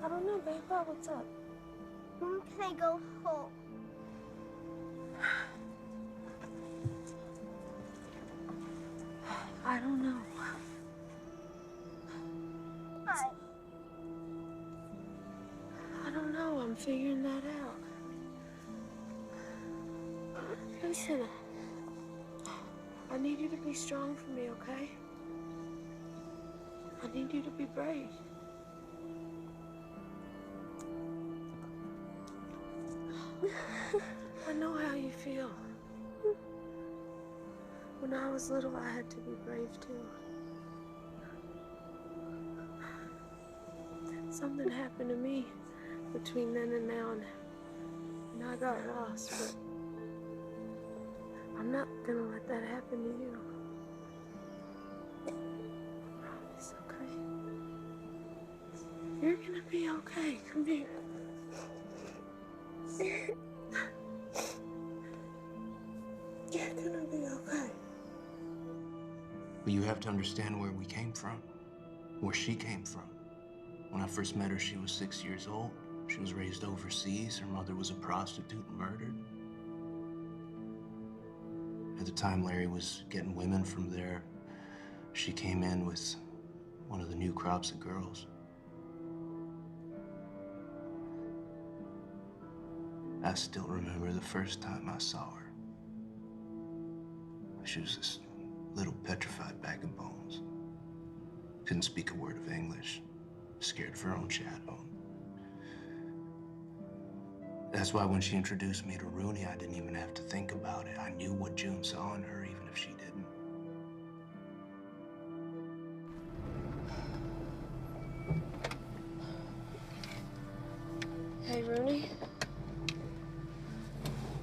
I don't know, babe. What's up? When can I go home? I don't know. Why? I don't know. I'm figuring that out. Listen, I need you to be strong for me, okay? I need you to be brave. I know how you feel. When I was little, I had to be brave too. Something happened to me between then and now, and I got lost, but I'm not gonna let that happen to you. Promise, okay? You're gonna be okay. Come here. You're gonna be okay. But you have to understand where we came from, where she came from. When I first met her, she was 6 years old. She was raised overseas. Her mother was a prostitute and murdered. At the time Larry was getting women from there, she came in with one of the new crops of girls. I still remember the first time I saw her. She was this little petrified bag of bones. Couldn't speak a word of English. Scared of her own shadow. That's why when she introduced me to Rooney, I didn't even have to think about it. I knew what June saw in her, even if she didn't. Hey, Rooney.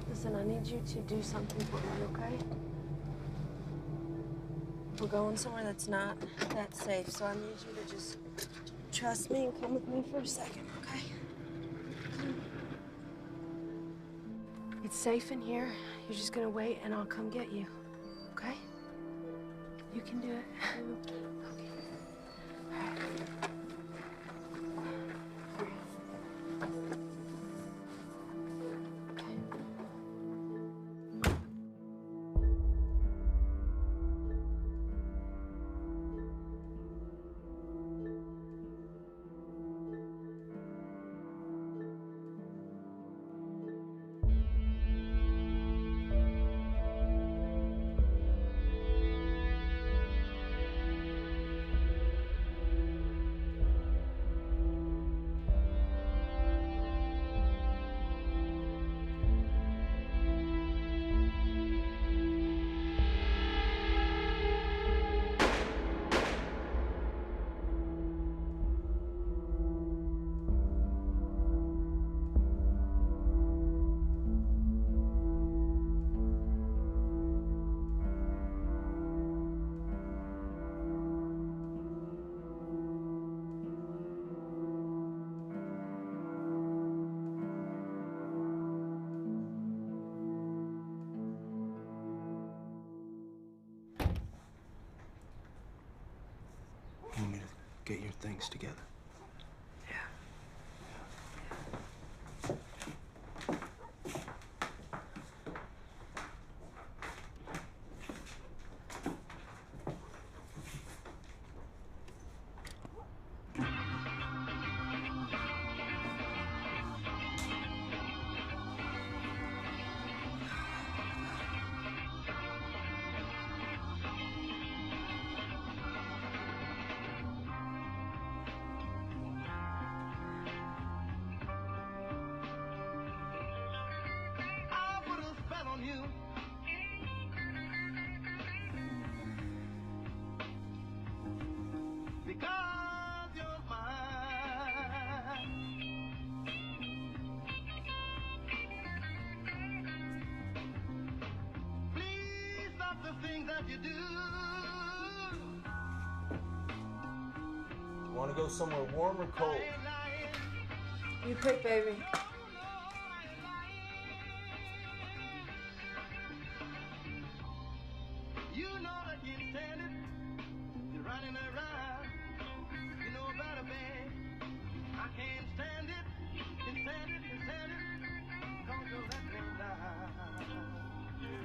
Listen, I need you to do something for me, okay? We're going somewhere that's not that safe, so I need you to just trust me and come with me for a second, okay? It's safe in here. You're just gonna wait and I'll come get you, okay? You can do it. Okay. All right. You want me to get your things together? you. Because you're mine. Please stop the things that you do. You want to go somewhere warm or cold? You pick, baby. You know I can't stand it. You're running around. You know about it, babe. I can't stand it. Can't stand it. Can't stand it. Don't you let me down.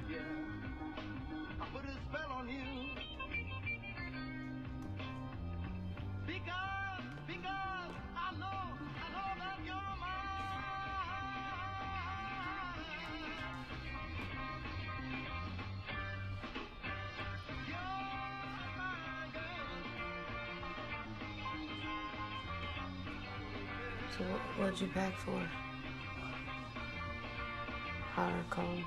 Yeah. I put a spell on you. Because I know that you're mine. You're my girl. So what'd you pack for? Hot or cold?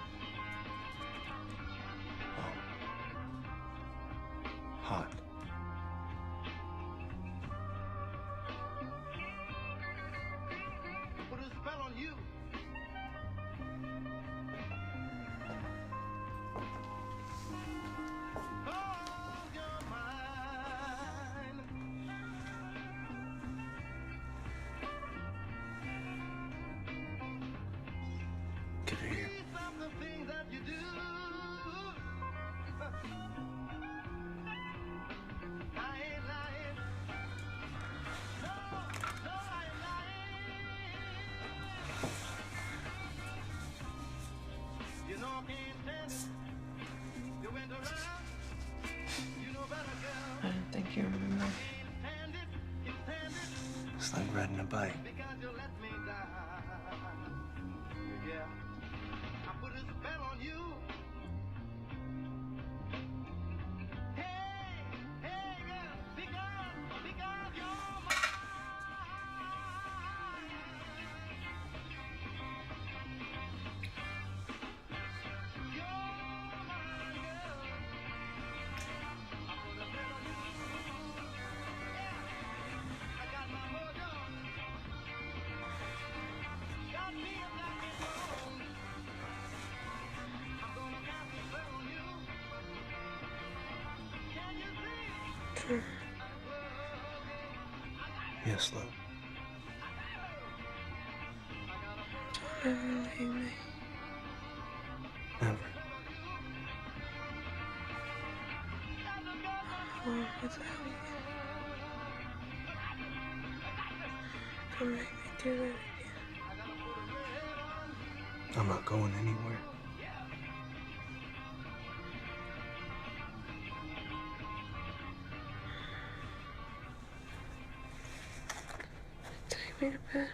Hot. Put a spell on you. Cause you're mine. Get her here. Please stop the things that you do. I ain't lying. No, I ain't lying. You know I can't stand it. You went around. You know better, girl. I didn't think you remember. Can't stand it. Can't stand it. It's like riding a bike. Because you let me down. Yeah. I put a spell on you. Hey, girl, because you're mine. You're mine, girl. I put a spell on you. Yeah, I got my mojo. Got me a black and gold. I'm gonna cast a spell on you. Can you see? Sure. Yes, love. Don't ever leave me. Never. I won't without you. Don't make me do that again. I'm not going anywhere. Take me to bed.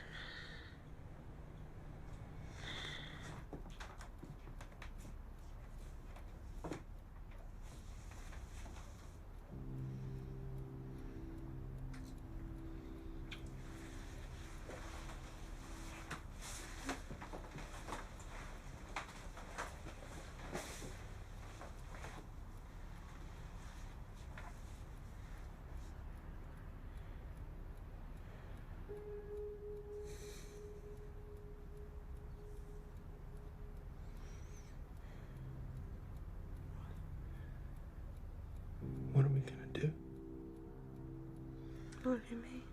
What are we gonna do? What do you mean?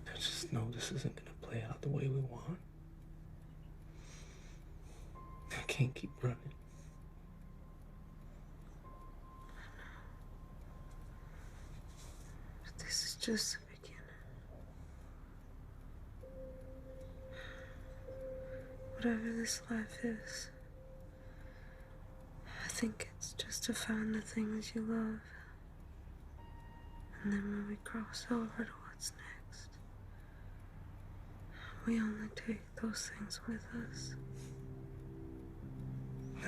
I just know this isn't gonna play out the way we want. I can't keep running. But this is just the beginning. Whatever this life is, I think it's just to find the things you love. And then when we cross over to what's next, we only take those things with us.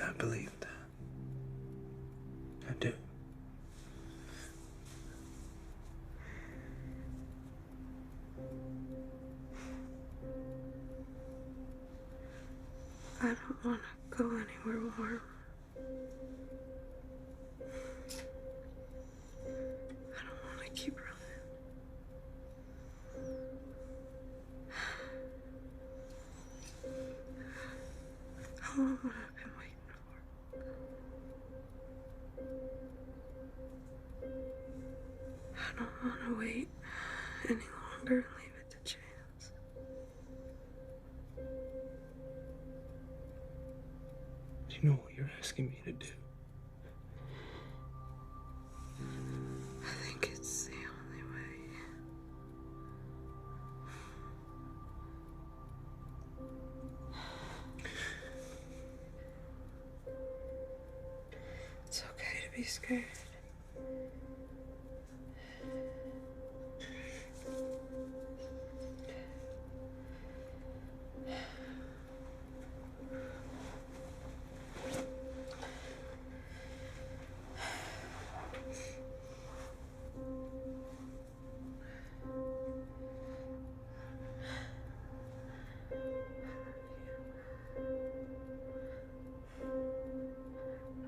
I believe that. I do. I don't want to I don't want to keep running. How long have I been waiting for? I don't want to wait any longer and leave it to chance. Do you know what you're asking me to do? I think it's the only way. It's okay to be scared.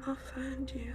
I'll find you.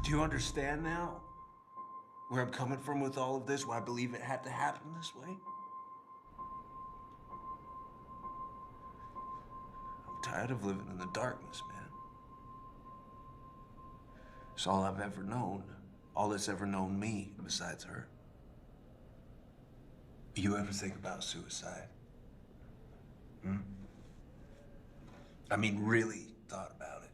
Do you understand now where I'm coming from with all of this, why I believe it had to happen this way? I'm tired of living in the darkness, man. It's all I've ever known. All that's ever known me besides her. You ever think about suicide? Hmm? I mean, really thought about it.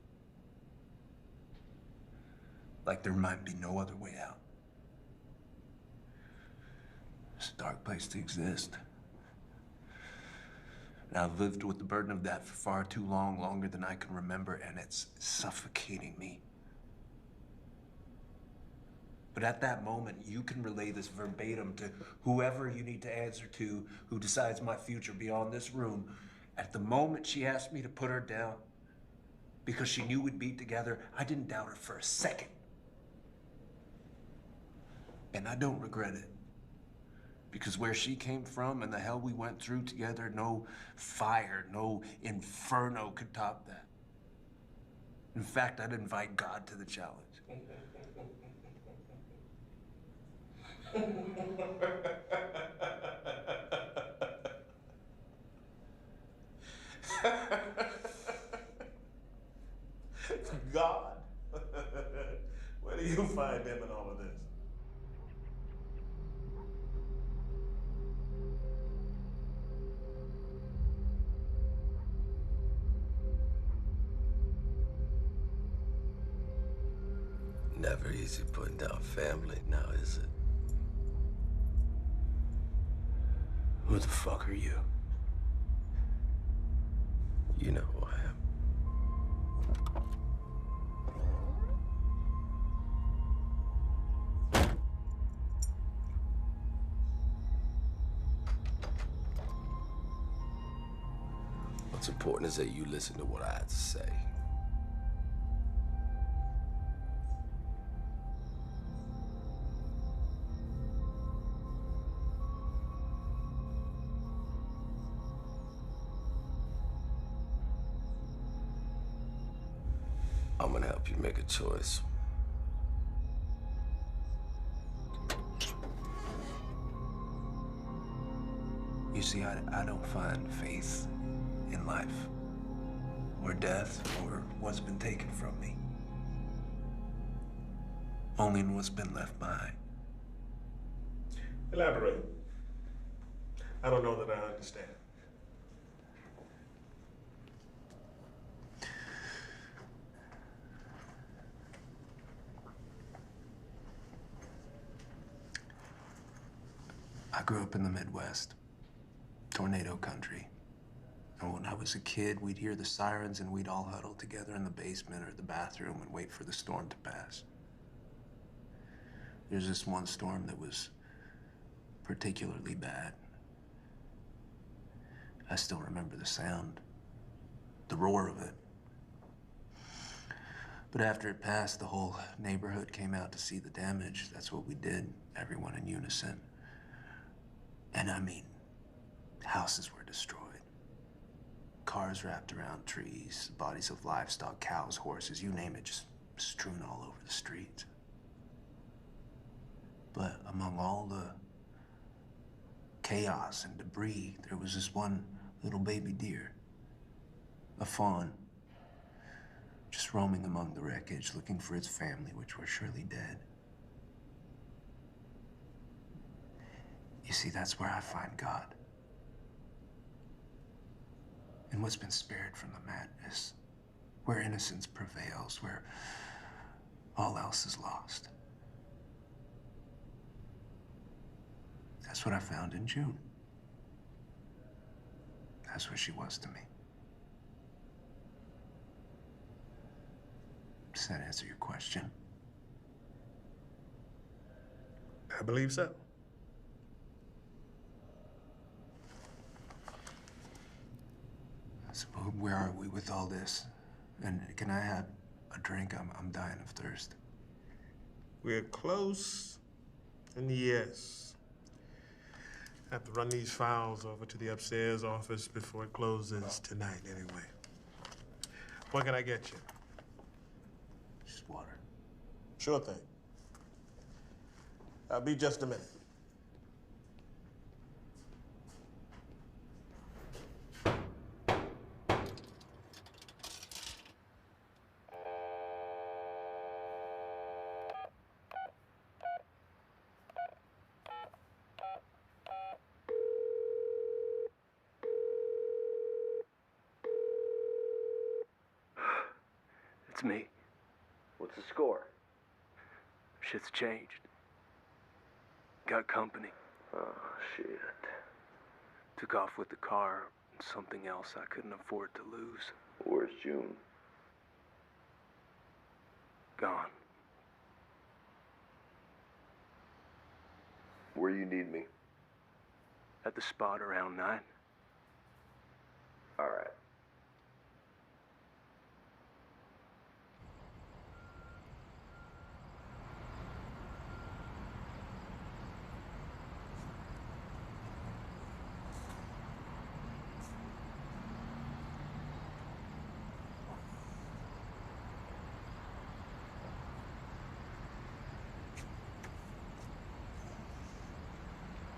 Like there might be no other way out. It's a dark place to exist. And I've lived with the burden of that for far too long, longer than I can remember, and it's suffocating me. But at that moment, you can relay this verbatim to whoever you need to answer to who decides my future beyond this room. At the moment she asked me to put her down because she knew we'd be together, I didn't doubt her for a second. And I don't regret it. Because where she came from and the hell we went through together, no fire, no inferno could top that. In fact, I'd invite God to the challenge. God? Where do you find him in all of this? Never easy putting down family now, is it? Who the fuck are you? You know who I am. What's important is that you listen to what I have to say. I'm gonna help you make a choice. You see, I don't find faith in life, or death, or what's been taken from me. Only in what's been left behind. Elaborate. I don't know that I understand. I grew up in the Midwest, tornado country. And when I was a kid, we'd hear the sirens and we'd all huddle together in the basement or the bathroom and wait for the storm to pass. There's this one storm that was particularly bad. I still remember the sound, the roar of it. But after it passed, the whole neighborhood came out to see the damage. That's what we did, everyone in unison. And I mean, houses were destroyed. Cars wrapped around trees, bodies of livestock, cows, horses, you name it, just strewn all over the streets. But among all the chaos and debris, there was this one little baby deer, a fawn, just roaming among the wreckage, looking for its family, which were surely dead. You see, that's where I find God. And what's been spared from the madness, where innocence prevails, where all else is lost. That's what I found in June. That's what she was to me. Does that answer your question? I believe so. So where are we with all this? And can I have a drink? I'm dying of thirst. We're close, and yes. I have to run these files over to the upstairs office before it closes tonight, anyway. What can I get you? Just water. Sure thing. I'll be just a minute. It's me. What's the score? Shit's changed. Got company. Oh, shit. Took off with the car and something else I couldn't afford to lose. Where's June? Gone. Where you need me? At the spot around 9. All right.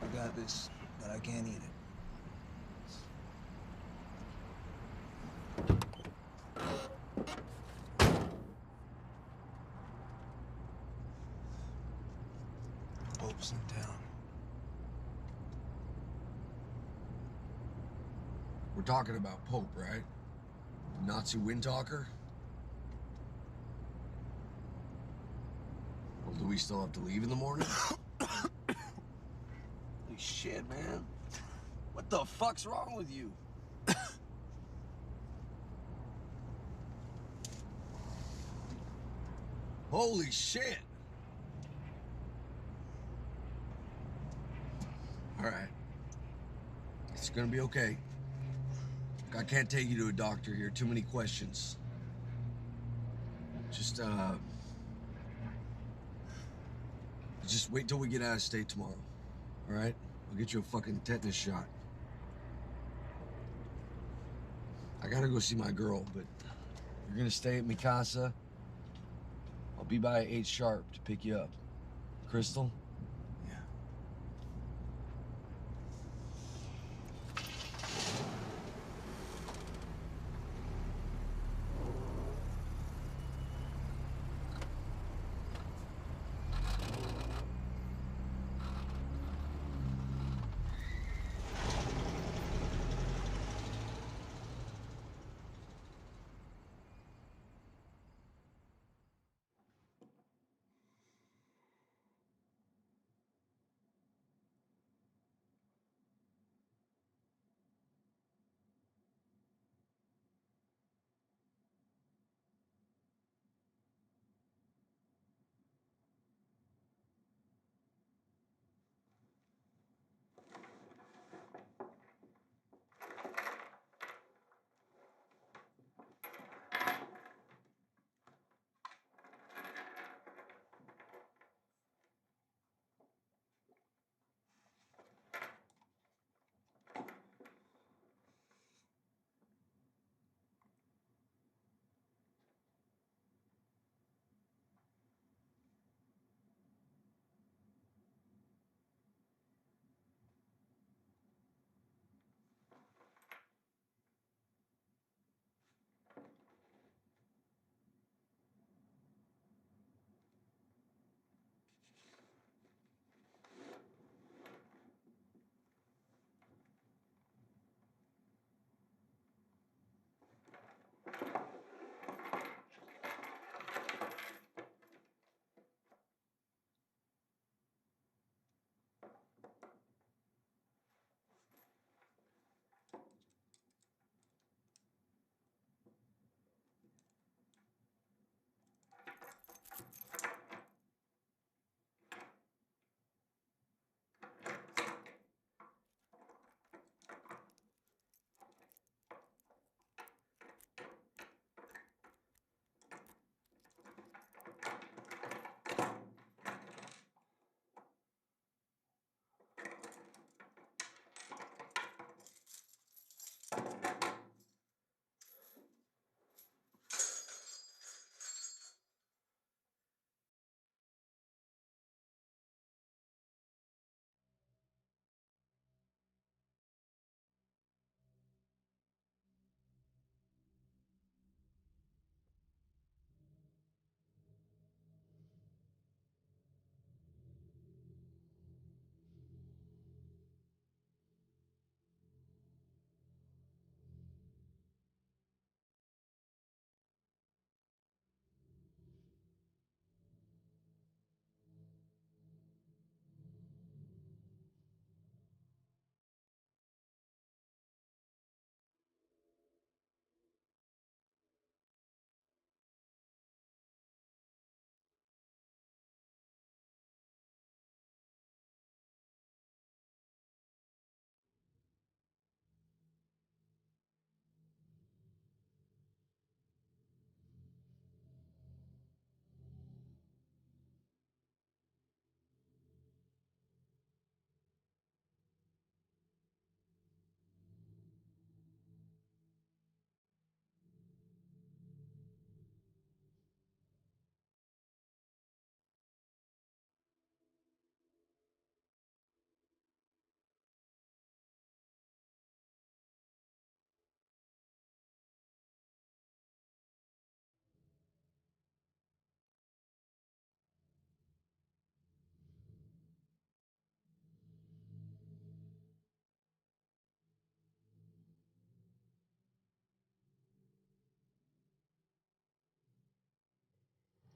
I got this, but I can't eat it. Pope's in town. We're talking about Pope, right? Nazi wind talker? Well, do we still have to leave in the morning? Holy shit, man. What the fuck's wrong with you? Holy shit! All right. It's gonna be okay. I can't take you to a doctor here. Too many questions. Just wait till we get out of state tomorrow. All right? I'll get you a fucking tetanus shot. I gotta go see my girl, but you're gonna stay at Mikasa. I'll be by 8 sharp to pick you up. Crystal?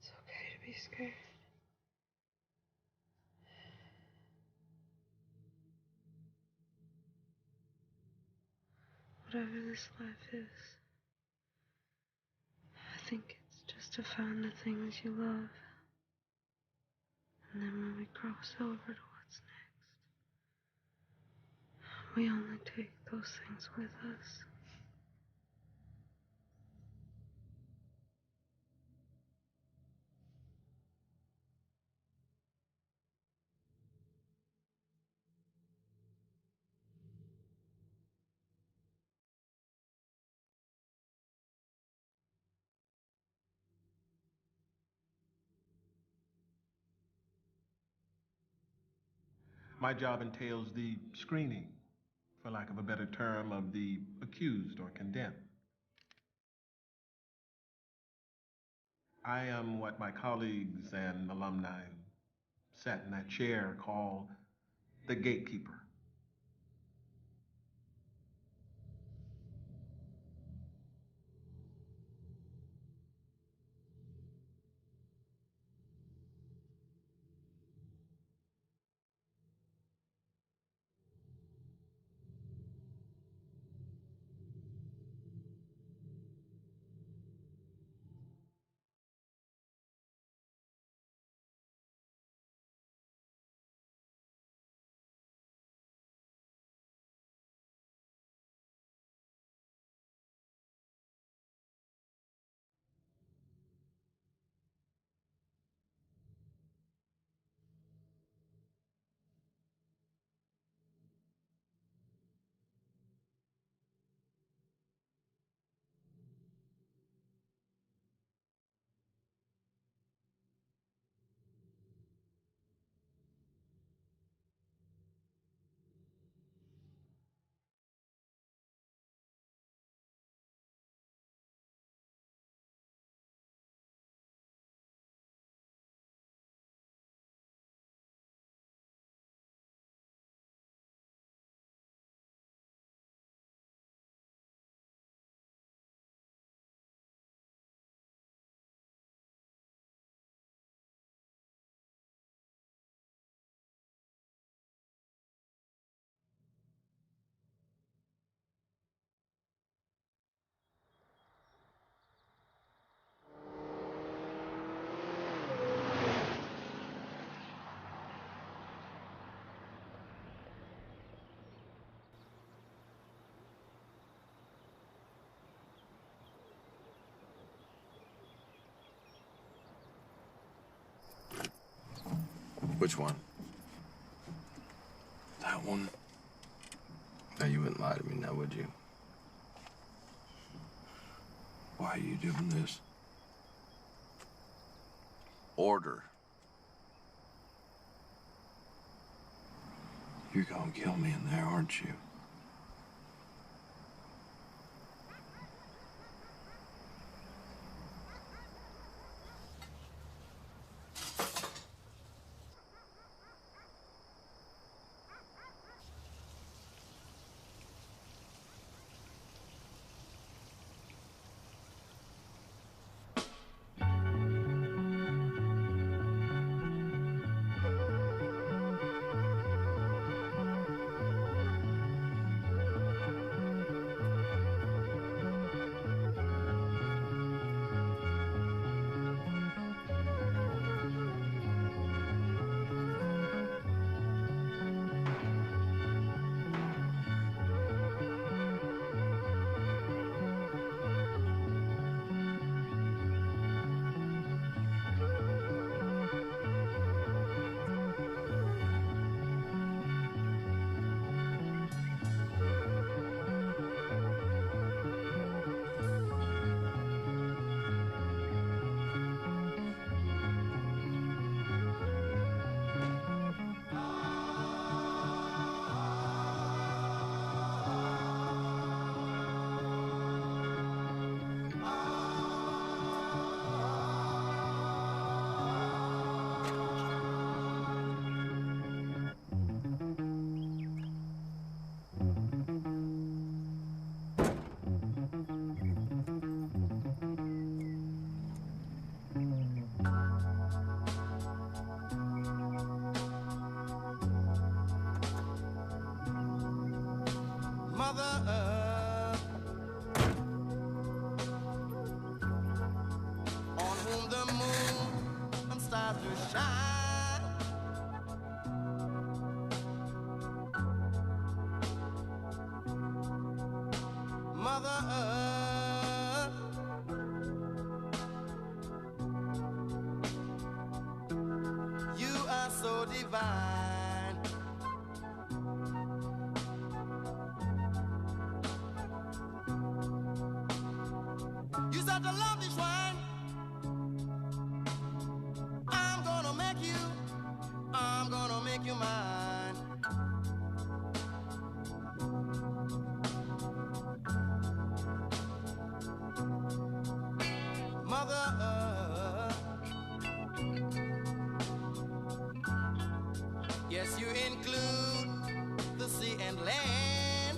It's okay to be scared. Whatever this life is, I think it's just to find the things you love. And then when we cross over to what's next, we only take those things with us. My job entails the screening, for lack of a better term, of the accused or condemned. I am what my colleagues and alumni who sat in that chair call the gatekeeper. Which one? That one? Now, you wouldn't lie to me now, would you? Why are you doing this? Order. You're gonna kill me in there, aren't you? Mother Earth, on whom the moon and stars do shine. Mother Earth, you are so divine. You such a lovely swine. I'm gonna make you mine. Yes, you include the sea and land.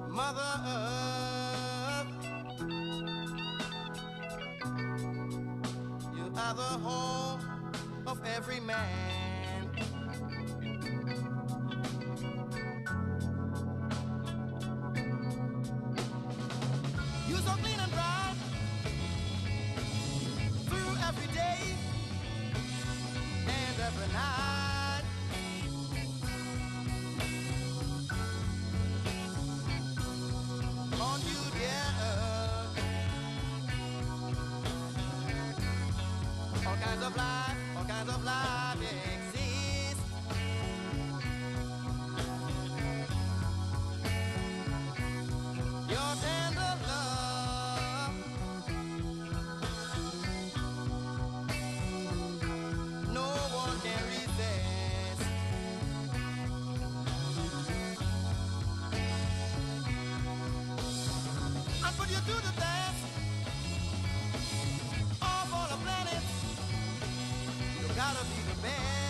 Mother Earth, you are the home of every man. You so clean and bright through every day and every night. On you, dear Earth, all kinds of life exist. Your tender love, no one can resist. I put you to the test, all for the planet. You gotta be the best.